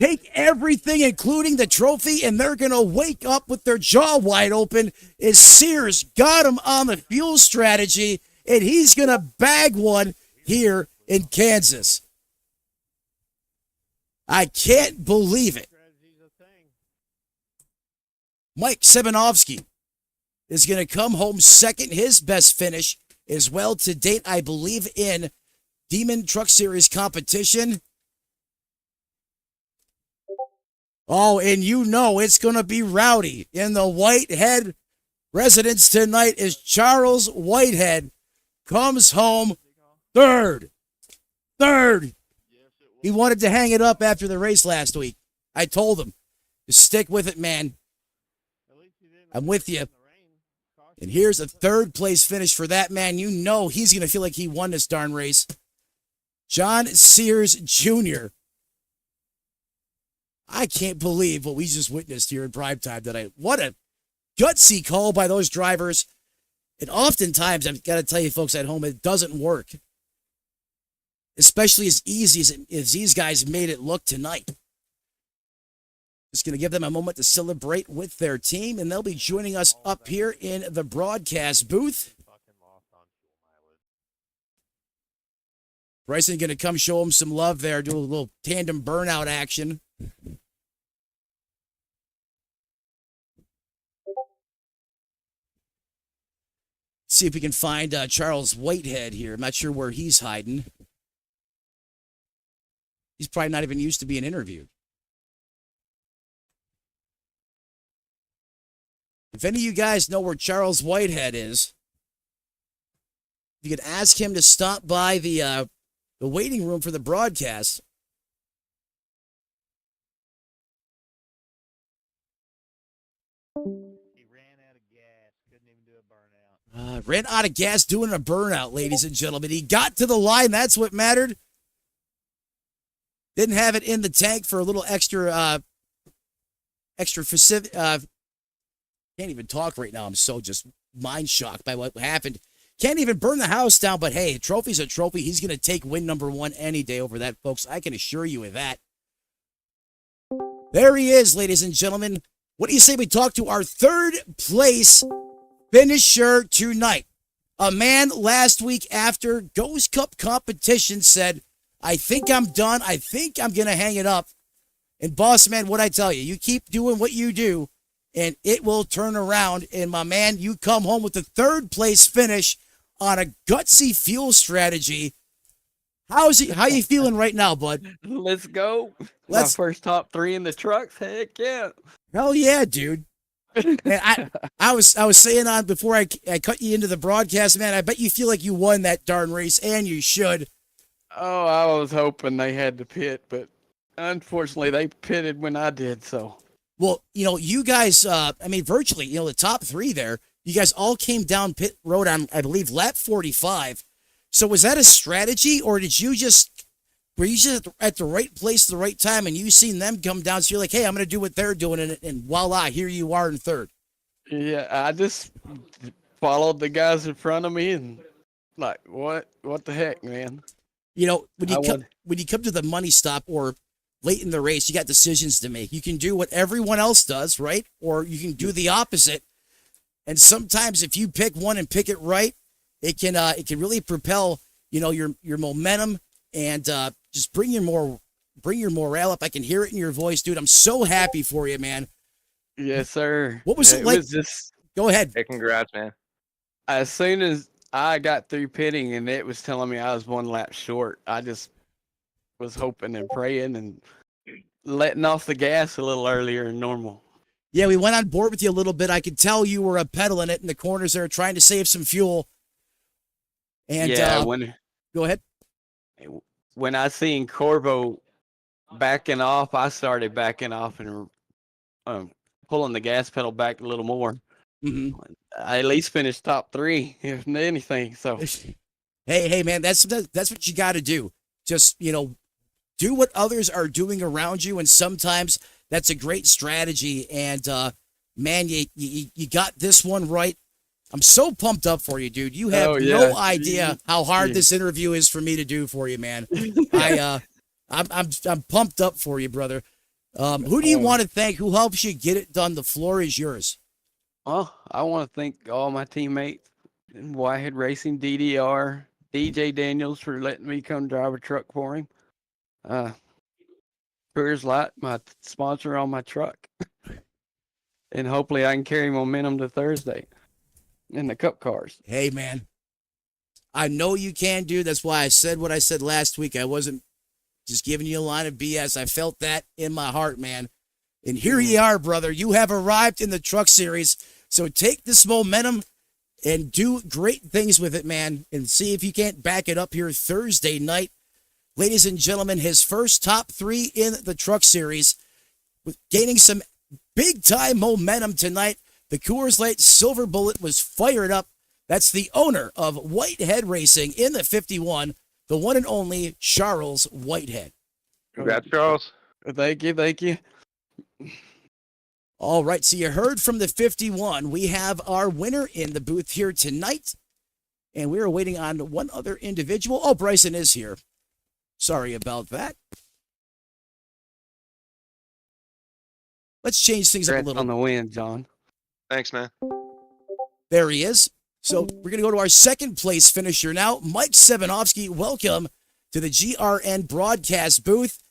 Speaker 2: take everything, including the trophy, and they're going to wake up with their jaw wide open as Sears got him on the fuel strategy, and he's going to bag one here in Kansas. I can't believe it. Mike Sebanovsky is going to come home second, his best finish as well to date, I believe, in Demon Truck Series competition. Oh, and you know it's going to be rowdy in the Whitehead residence tonight as Charles Whitehead comes home third. He wanted to hang it up after the race last week. I told him to stick with it, man. I'm with you. And here's a third place finish for that man. You know he's going to feel like he won this darn race. John Sears Jr. I can't believe what we just witnessed here in primetime tonight. What a gutsy call by those drivers. And oftentimes, I've got to tell you folks at home, it doesn't work. Especially as easy as these guys made it look tonight. Just going to give them a moment to celebrate with their team, and they'll be joining us up here in the broadcast booth. Bryson going to come show them some love there, do a little tandem burnout action. See if we can find Charles Whitehead here. I'm not sure where he's hiding. He's probably not even used to being interviewed. If any of you guys know where Charles Whitehead is, you could ask him to stop by the waiting room for the broadcast.
Speaker 3: He ran out of gas. Couldn't even do a burnout.
Speaker 2: Ran out of gas doing a burnout, ladies and gentlemen. He got to the line. That's what mattered. Didn't have it in the tank for a little extra can't even talk right now. I'm so just mind shocked by what happened Can't even burn the house down, but hey, a trophy's a trophy. He's going to take win number 1 any day over that, folks. I can assure you of that. There he is, ladies and gentlemen. What do you say we talk to our third place finisher tonight? A man last week after Ghost Cup competition said, I think I'm done. I think I'm going to hang it up. And boss man, what I tell you, you keep doing what you do and it will turn around. And my man, you come home with the third place finish on a gutsy fuel strategy. How you feeling right now, bud?
Speaker 8: Let's go. My
Speaker 2: Let's
Speaker 8: first top 3 in the trucks. Heck yeah.
Speaker 2: hell yeah, dude. Man, I was saying on before I cut you into the broadcast, man. I bet you feel like you won that darn race, and you should.
Speaker 8: Oh, I was hoping they had to pit, but unfortunately they pitted when I did. So,
Speaker 2: Well, you guys, I mean, virtually, the top 3 there, you guys all came down pit road on, I believe, lap 45. So was that a strategy, or were you just at the right place at the right time, and you seen them come down, so you're like, hey, I'm going to do what they're doing, and voila, here you are in third.
Speaker 8: yeah, I just followed the guys in front of me and like, what the heck, man?
Speaker 2: When you come to the money stop or late in the race, you got decisions to make. You can do what everyone else does, right? Or you can do the opposite. And sometimes if you pick one and pick it right, it can really propel, your momentum and just bring your morale up. I can hear it in your voice, dude. I'm so happy for you, man.
Speaker 8: Yes, sir.
Speaker 2: What was it like? Go ahead.
Speaker 9: Hey, congrats, man.
Speaker 8: As soon as I got through pitting and it was telling me I was 1 lap short, I just was hoping and praying and letting off the gas a little earlier than normal.
Speaker 2: Yeah, we went on board with you a little bit. I could tell you were pedaling it in the corners there, trying to save some fuel. And
Speaker 8: yeah,
Speaker 2: go ahead.
Speaker 8: When I seen Corvo backing off, I started backing off and pulling the gas pedal back a little more.
Speaker 2: Mm-hmm.
Speaker 8: I at least finished top 3, if anything. So,
Speaker 2: hey, man, that's what you got to do. Just do what others are doing around you, and sometimes that's a great strategy. And man, you got this one right. I'm so pumped up for you, dude. You have no idea how hard this interview is for me to do for you, man. I'm pumped up for you, brother. Who do you want to thank? Who helps you get it done? The floor is yours.
Speaker 8: well, I want to thank all my teammates in Whitehead Racing, DDR, DJ Daniels for letting me come drive a truck for him. Coors Light, my sponsor on my truck. And hopefully I can carry momentum to Thursday in the cup cars.
Speaker 2: Hey, man, I know you can, dude. That's why I said what I said last week. I wasn't just giving you a line of BS. I felt that in my heart, man. And here you are, brother. You have arrived in the truck series. So take this momentum and do great things with it, man. And see if you can't back it up here Thursday night. Ladies and gentlemen, his first top 3 in the truck series, with gaining some big-time momentum tonight. The Coors Light Silver Bullet was fired up. That's the owner of Whitehead Racing in the 51, the one and only Charles Whitehead.
Speaker 9: Congrats, Charles.
Speaker 8: Thank you.
Speaker 2: All right, so you heard from the 51. We have our winner in the booth here tonight, and we're waiting on one other individual. Oh, Bryson is here. Sorry about that. Let's change things up a little.
Speaker 8: On the win, John.
Speaker 9: Thanks, man.
Speaker 2: There he is. So we're going to go to our second place finisher now. Mike Sebanovsky, welcome to the GRN broadcast booth.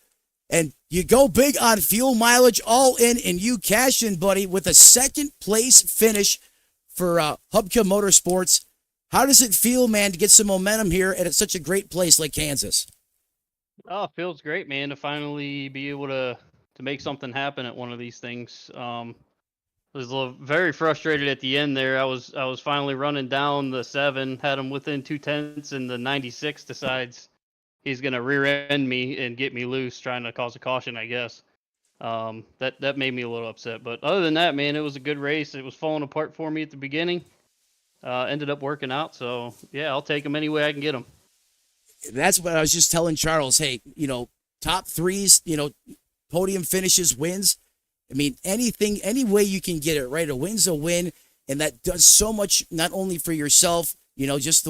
Speaker 2: And you go big on fuel mileage, all in, and you cash in, buddy, with a second place finish for Hubka Motorsports. How does it feel, man, to get some momentum here at such a great place like Kansas?
Speaker 10: Oh, it feels great, man, to finally be able to make something happen at one of these things. I was very frustrated at the end there. I was finally running down the 7, had him within 2/10, and the 96 decides he's gonna rear end me and get me loose, trying to cause a caution, I guess. That made me a little upset. But other than that, man, it was a good race. It was falling apart for me at the beginning. Ended up working out. So yeah, I'll take them any way I can get them.
Speaker 2: That's what I was just telling Charles. Hey, top 3s, podium finishes, wins. I mean, any way you can get it, right? A win's a win, and that does so much, not only for yourself, just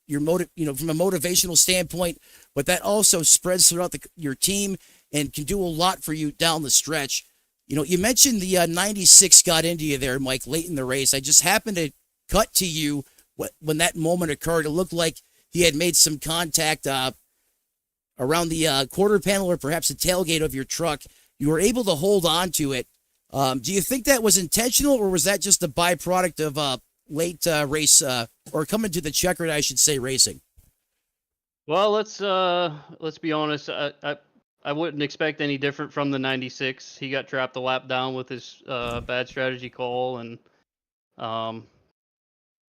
Speaker 2: your motive, from a motivational standpoint, but that also spreads throughout your team and can do a lot for you down the stretch. You mentioned the 96 got into you there, Mike, late in the race. I just happened to cut to you when that moment occurred. It looked like he had made some contact around the quarter panel or perhaps the tailgate of your truck. You were able to hold on to it. Do you think that was intentional, or was that just a byproduct of late race or coming to the checkered, I should say, racing?
Speaker 10: Well, let's be honest. I wouldn't expect any different from the 96. He got trapped a lap down with his bad strategy call, and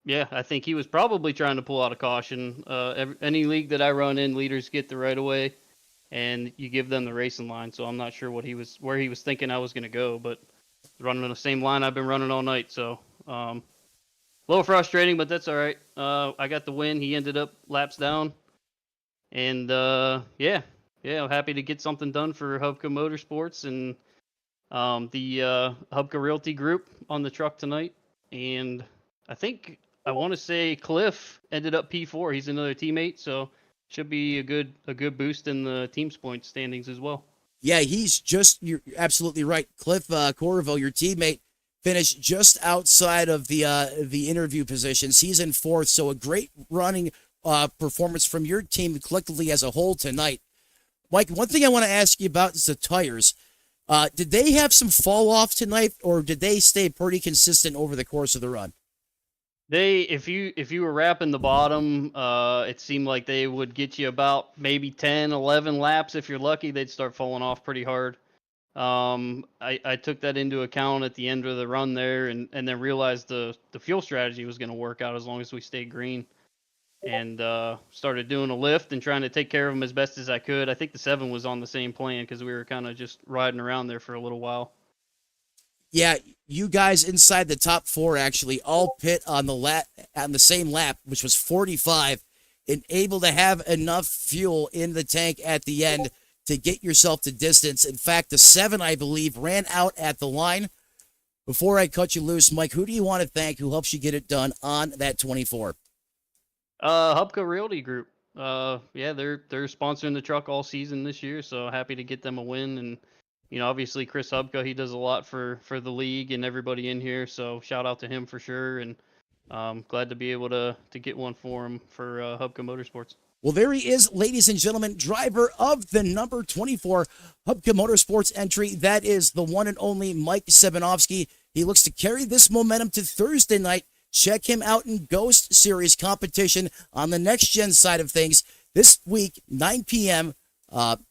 Speaker 10: yeah, I think he was probably trying to pull out a caution. Any league that I run in, leaders get the right of way, and you give them the racing line. So I'm not sure where he was thinking I was going to go, but running on the same line I've been running all night. So a little frustrating, but that's all right. I got the win. He ended up laps down, and yeah, I'm happy to get something done for Hubka Motorsports and the Hubka Realty Group on the truck tonight. And I want to say Cliff ended up P4. He's another teammate, so should be a good boost in the team's point standings as well.
Speaker 2: Yeah, you're absolutely right. Cliff Corriveau, your teammate, finished just outside of the interview positions. He's in 4th, so a great running performance from your team collectively as a whole tonight. Mike, one thing I want to ask you about is the tires. Did they have some fall off tonight, or did they stay pretty consistent over the course of the run?
Speaker 10: If you were wrapping the bottom, it seemed like they would get you about maybe 10, 11 laps. If you're lucky, they'd start falling off pretty hard. I took that into account at the end of the run there, and then realized the fuel strategy was going to work out as long as we stayed green, and started doing a lift and trying to take care of them as best as I could. I think the 7 was on the same plan because we were kind of just riding around there for a little while.
Speaker 2: Yeah, you guys inside the top 4 actually all pit on the same lap, which was 45, and able to have enough fuel in the tank at the end to get yourself to distance. In fact, the 7, I believe, ran out at the line. Before I cut you loose, Mike, who do you want to thank who helps you get it done on that 24?
Speaker 10: Hubka Realty Group. Yeah, they're sponsoring the truck all season this year, so happy to get them a win. And obviously Chris Hubka, he does a lot for the league and everybody in here, so shout out to him for sure. And glad to be able to get one for him for Hubka Motorsports.
Speaker 2: Well, there he is, ladies and gentlemen, driver of the number 24 Hubka Motorsports entry. That is the one and only Mike Sebanovsky. He looks to carry this momentum to Thursday night. Check him out in Ghost Series competition on the next gen side of things this week, 9 p.m.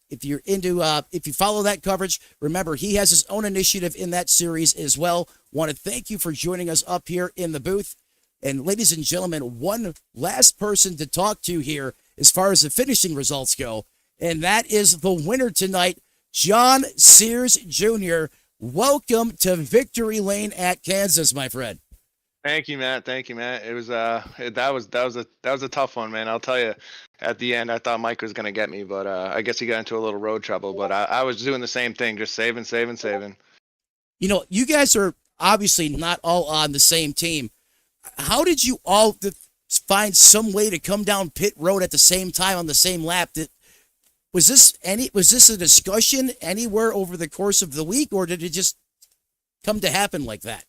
Speaker 2: If you follow that coverage, remember he has his own initiative in that series as well. Want to thank you for joining us up here in the booth. And ladies and gentlemen, one last person to talk to here as far as the finishing results go, and that is the winner tonight, John Sears Jr. Welcome to Victory Lane at Kansas, my friend.
Speaker 9: Thank you, Matt. It was that was a tough one, man. I'll tell you. At the end, I thought Mike was gonna get me, but I guess he got into a little road trouble. But I was doing the same thing, just saving.
Speaker 2: You guys are obviously not all on the same team. How did you all find some way to come down pit road at the same time on the same lap? Was this a discussion anywhere over the course of the week, or did it just come to happen like that?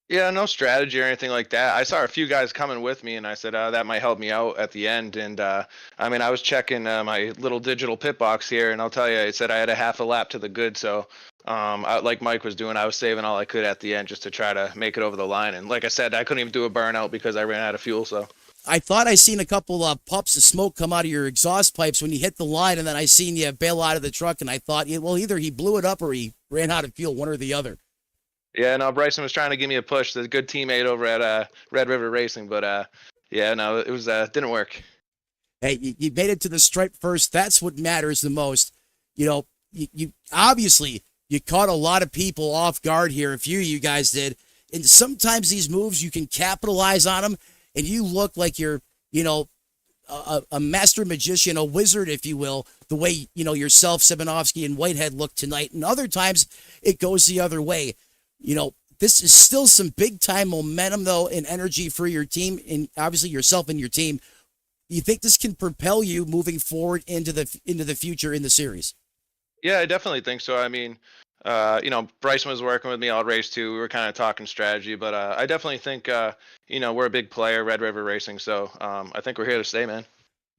Speaker 9: Yeah, no strategy or anything like that. I saw a few guys coming with me, and I said that might help me out at the end. And I was checking my little digital pit box here, and I'll tell you, it said I had a half a lap to the good. So, like Mike was doing, I was saving all I could at the end just to try to make it over the line. And like I said, I couldn't even do a burnout because I ran out of fuel. So
Speaker 2: I thought I seen a couple puffs of smoke come out of your exhaust pipes when you hit the line, and then I seen you bail out of the truck, and I thought, well, either he blew it up or he ran out of fuel, one or the other.
Speaker 9: Yeah, no, Bryson was trying to give me a push. There's a good teammate over at Red River Racing, but yeah, no, it was didn't work.
Speaker 2: Hey, you made it to the stripe first. That's what matters the most. You obviously you caught a lot of people off guard here. A few of you guys did, and sometimes these moves you can capitalize on them, and you look like you're a master magician, a wizard, if you will, the way yourself, Sebanovsky, and Whitehead look tonight. And other times it goes the other way. this is still some big time momentum though and energy for your team, and obviously yourself and your team. Do you think this can propel you moving forward into the future in the series?
Speaker 9: Yeah, I definitely think so. I mean, Bryson was working with me all race too. We were kind of talking strategy, but I definitely think, we're a big player, Red River Racing. So I think we're here to stay, man.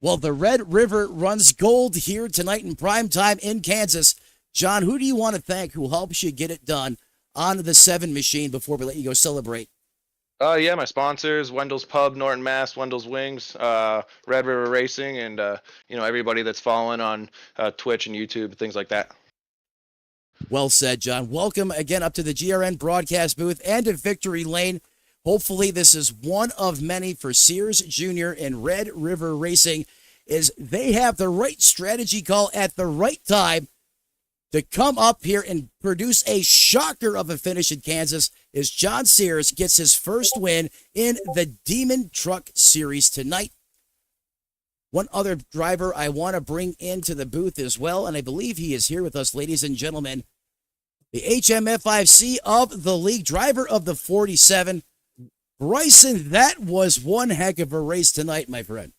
Speaker 2: Well, the Red River runs gold here tonight in prime time in Kansas. John, who do you want to thank who helps you get it done on the 7 machine before we let you go celebrate?
Speaker 9: Yeah, my sponsors, Wendell's Pub, Norton Mass, Wendell's Wings, Red River Racing, and, everybody that's following on Twitch and YouTube, things like that.
Speaker 2: Well said, John. Welcome again up to the GRN broadcast booth and to Victory Lane. Hopefully this is one of many for Sears Jr. and Red River Racing, as they have the right strategy call at the right time to come up here and produce a shocker of a finish in Kansas as John Sears gets his first win in the Demon Truck Series tonight. One other driver I want to bring into the booth as well, and I believe he is here with us, ladies and gentlemen. The HMF5C of the league, driver of the 47, Bryson. That was one heck of a race tonight, my friend.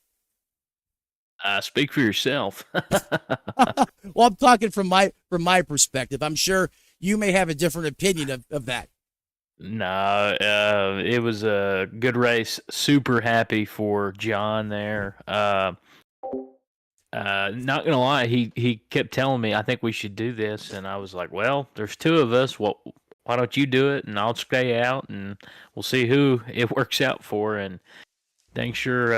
Speaker 11: Speak for yourself.
Speaker 2: Well, I'm talking from my perspective. I'm sure you may have a different opinion of that.
Speaker 11: No, it was a good race. Super happy for John there. Not gonna lie, he kept telling me, I think we should do this, and I was like, well, there's 2 of us. Well, why don't you do it, and I'll stay out, and we'll see who it works out for. And dang sure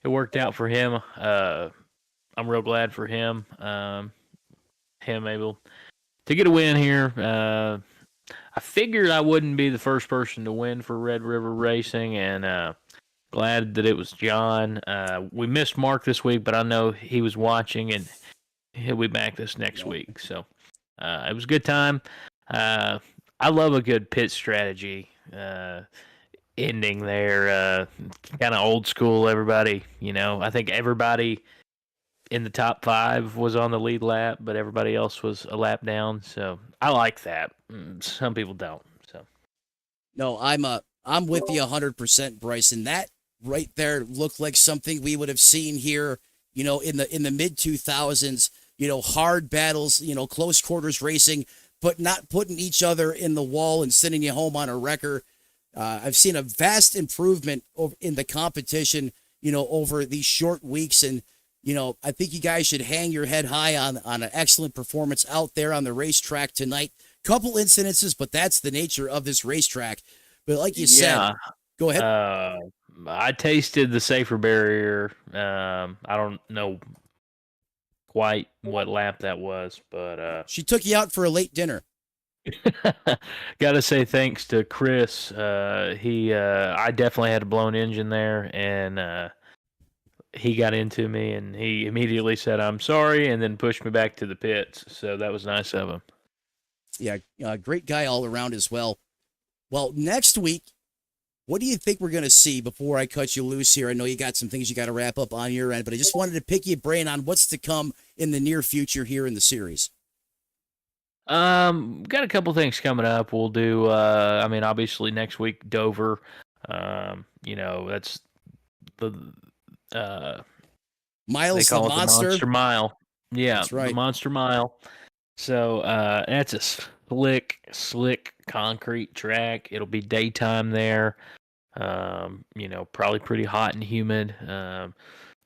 Speaker 11: it worked out for him. I'm real glad for him. Him able to get a win here. I figured I wouldn't be the first person to win for Red River Racing, and glad that it was John. We missed Mark this week, but I know he was watching, and he'll be back this next week. So it was a good time. I love a good pit strategy ending there. Kind of old school, everybody. I think everybody in the top 5 was on the lead lap, but everybody else was a lap down. So I like that. Some people don't. So
Speaker 2: no, I'm with you 100%, Bryson. That right there looked like something we would have seen here, in the mid 2000s. Hard battles, close quarters racing, but not putting each other in the wall and sending you home on a wrecker. I've seen a vast improvement in the competition, over these short weeks. And, I think you guys should hang your head high on an excellent performance out there on the racetrack tonight. Couple incidences, but that's the nature of this racetrack. But like you said, go ahead.
Speaker 11: I tasted the safer barrier. I don't know quite what lap that was, but
Speaker 2: she took you out for a late dinner.
Speaker 11: Gotta say thanks to Chris. I definitely had a blown engine there, and he got into me, and he immediately said, I'm sorry, and then pushed me back to the pits. So that was nice of him.
Speaker 2: Yeah, great guy all around as well. Well, next week, what do you think we're going to see before I cut you loose here? I know you got some things you got to wrap up on your end, but I just wanted to pick your brain on what's to come in the near future here in the series.
Speaker 11: Got a couple things coming up. We'll do, obviously next week, Dover. That's the
Speaker 2: Miles
Speaker 11: they call
Speaker 2: the
Speaker 11: it
Speaker 2: Monster.
Speaker 11: The Monster Mile. Yeah,
Speaker 2: that's right.
Speaker 11: The Monster Mile. So that's a slick concrete track. It'll be daytime there. Probably pretty hot and humid.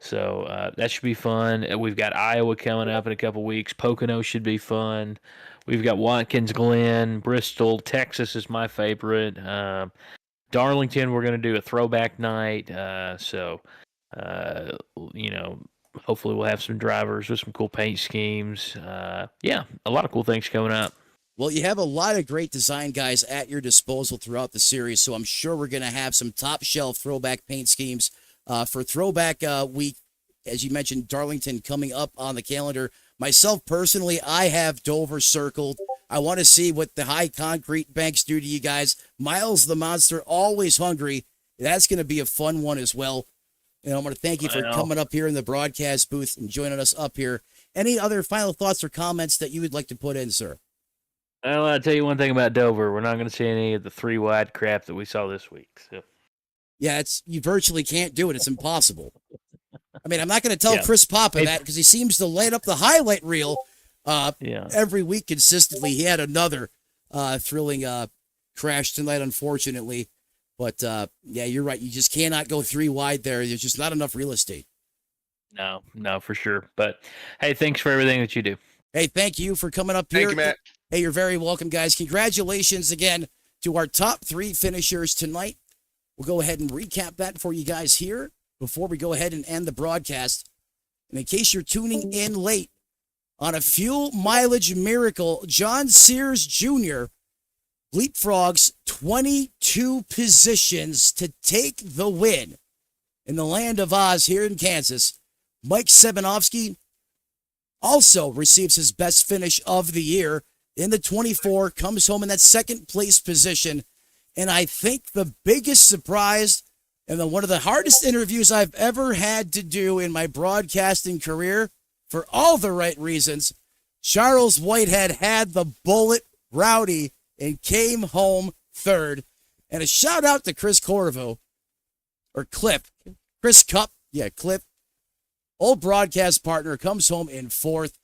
Speaker 11: So that should be fun. We've got Iowa coming up in a couple weeks. Pocono should be fun. We've got Watkins Glen, Bristol, Texas is my favorite. Darlington, we're going to do a throwback night. Hopefully we'll have some drivers with some cool paint schemes. A lot of cool things coming up.
Speaker 2: Well, you have a lot of great design guys at your disposal throughout the series, so I'm sure we're going to have some top-shelf throwback paint schemes for Throwback Week. As you mentioned, Darlington coming up on the calendar. Myself, personally, I have Dover circled. I want to see what the high concrete banks do to you guys. Miles the Monster, always hungry. That's going to be a fun one as well. And I want to thank you for coming up here in the broadcast booth and joining us up here. Any other final thoughts or comments that you would like to put in, sir?
Speaker 11: Well, I'll tell you one thing about Dover. We're not going to see any of the 3-wide crap that we saw this week. So.
Speaker 2: Yeah, you virtually can't do it. It's impossible. I mean, I'm not going to tell
Speaker 11: Yeah.
Speaker 2: Chris Papa that because he seems to light up the highlight reel
Speaker 11: Yeah.
Speaker 2: every week consistently. He had another thrilling crash tonight, unfortunately. But yeah, you're right. You just cannot go 3 wide there. There's just not enough real estate.
Speaker 11: No, for sure. But hey, thanks for everything that you do.
Speaker 2: Hey, thank you for coming up here.
Speaker 9: Thank you, Matt.
Speaker 2: Hey, you're very welcome, guys. Congratulations again to our top 3 finishers tonight. We'll go ahead and recap that for you guys here before we go ahead and end the broadcast. And in case you're tuning in late, on a fuel mileage miracle, John Sears Jr. leapfrogs 22 positions to take the win in the land of Oz here in Kansas. Mike Sebanovsky also receives his best finish of the year in the 24, comes home in that second place position. And I think the biggest surprise and one of the hardest interviews I've ever had to do in my broadcasting career, for all the right reasons, Charles Whitehead had the bullet rowdy and came home third. And a shout out to Chris Corvo, or Clip, Chris Cup, Clip, old broadcast partner, comes home in fourth.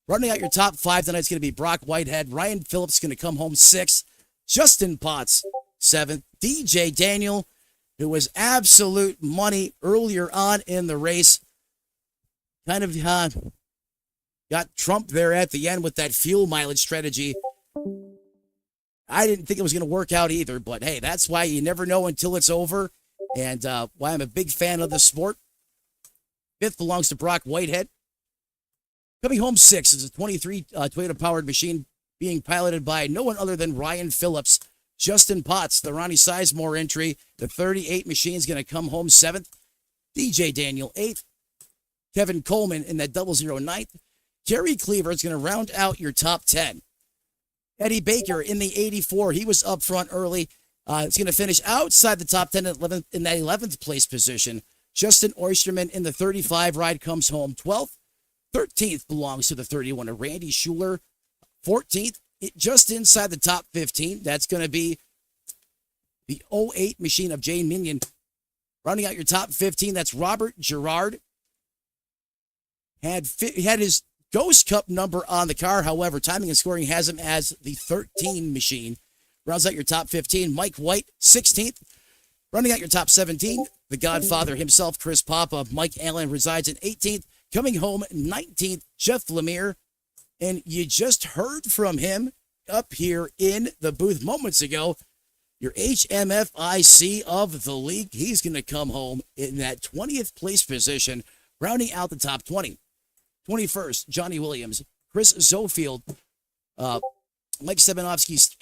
Speaker 2: Running out your top 5 tonight's going to be Brock Whitehead. Ryan Phillips going to come home 6th. Justin Potts 7th. DJ Daniel, who was absolute money earlier on in the race, kind of got trumped there at the end with that fuel mileage strategy. I didn't think it was going to work out either, but hey, that's why you never know until it's over, and why I'm a big fan of the sport. 5th belongs to Brock Whitehead. Coming home 6th is a 23 Toyota-powered machine being piloted by no one other than Ryan Phillips. Justin Potts, the Ronnie Sizemore entry, the 38 machine is going to come home 7th. DJ Daniel 8th. Kevin Coleman in that 00 9th. Jerry Cleaver is going to round out your top 10. Eddie Baker in the 84. He was up front early. It's going to finish outside the top 10 at 11th, in that 11th place position. Justin Oysterman in the 35 ride comes home 12th. 13th belongs to the 31 of Randy Schuler. 14th, just inside the top 15. That's going to be the 08 machine of Jane Minion. Rounding out your top 15, that's Robert Gerard. He had his Ghost Cup number on the car. However, timing and scoring has him as the 13 machine. Rounds out your top 15. Mike White, 16th. Running out your top 17, the Godfather himself, Chris Papa. Mike Allen resides in 18th. Coming home 19th, Jeff Lemire. And you just heard from him up here in the booth moments ago. Your HMFIC of the league. He's going to come home in that 20th place position, rounding out the top 20. 21st, Johnny Williams. Chris Zofield, Mike Sebanovsky's,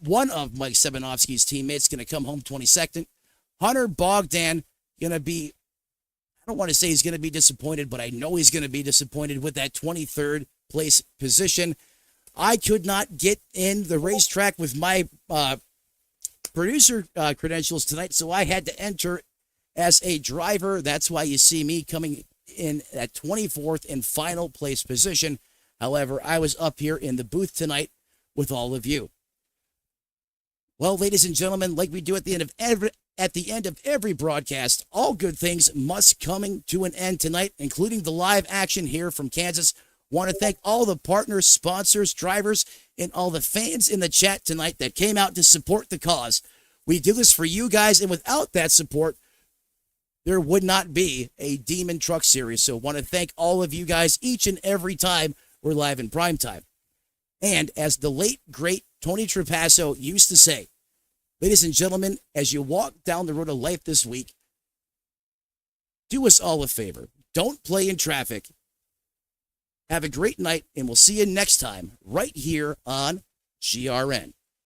Speaker 2: one of Mike Sebanovsky's teammates, going to come home 22nd. Hunter Bogdan going to be, I don't want to say he's going to be disappointed, but I know he's going to be disappointed with that 23rd place position. I could not get in the racetrack with my producer credentials tonight, so I had to enter as a driver. That's why you see me coming in at 24th and final place position. However, I was up here in the booth tonight with all of you. Well, ladies and gentlemen, like we do at the end of every broadcast, all good things must coming to an end tonight, including the live action here from Kansas. Want to thank all the partners, sponsors, drivers, and all the fans in the chat tonight that came out to support the cause. We do this for you guys, and without that support, there would not be a Demon Truck Series. So want to thank all of you guys each and every time we're live in primetime. And as the late, great Tony Trapasso used to say, ladies and gentlemen, as you walk down the road of life this week, do us all a favor. Don't play in traffic. Have a great night, and we'll see you next time right here on GRN.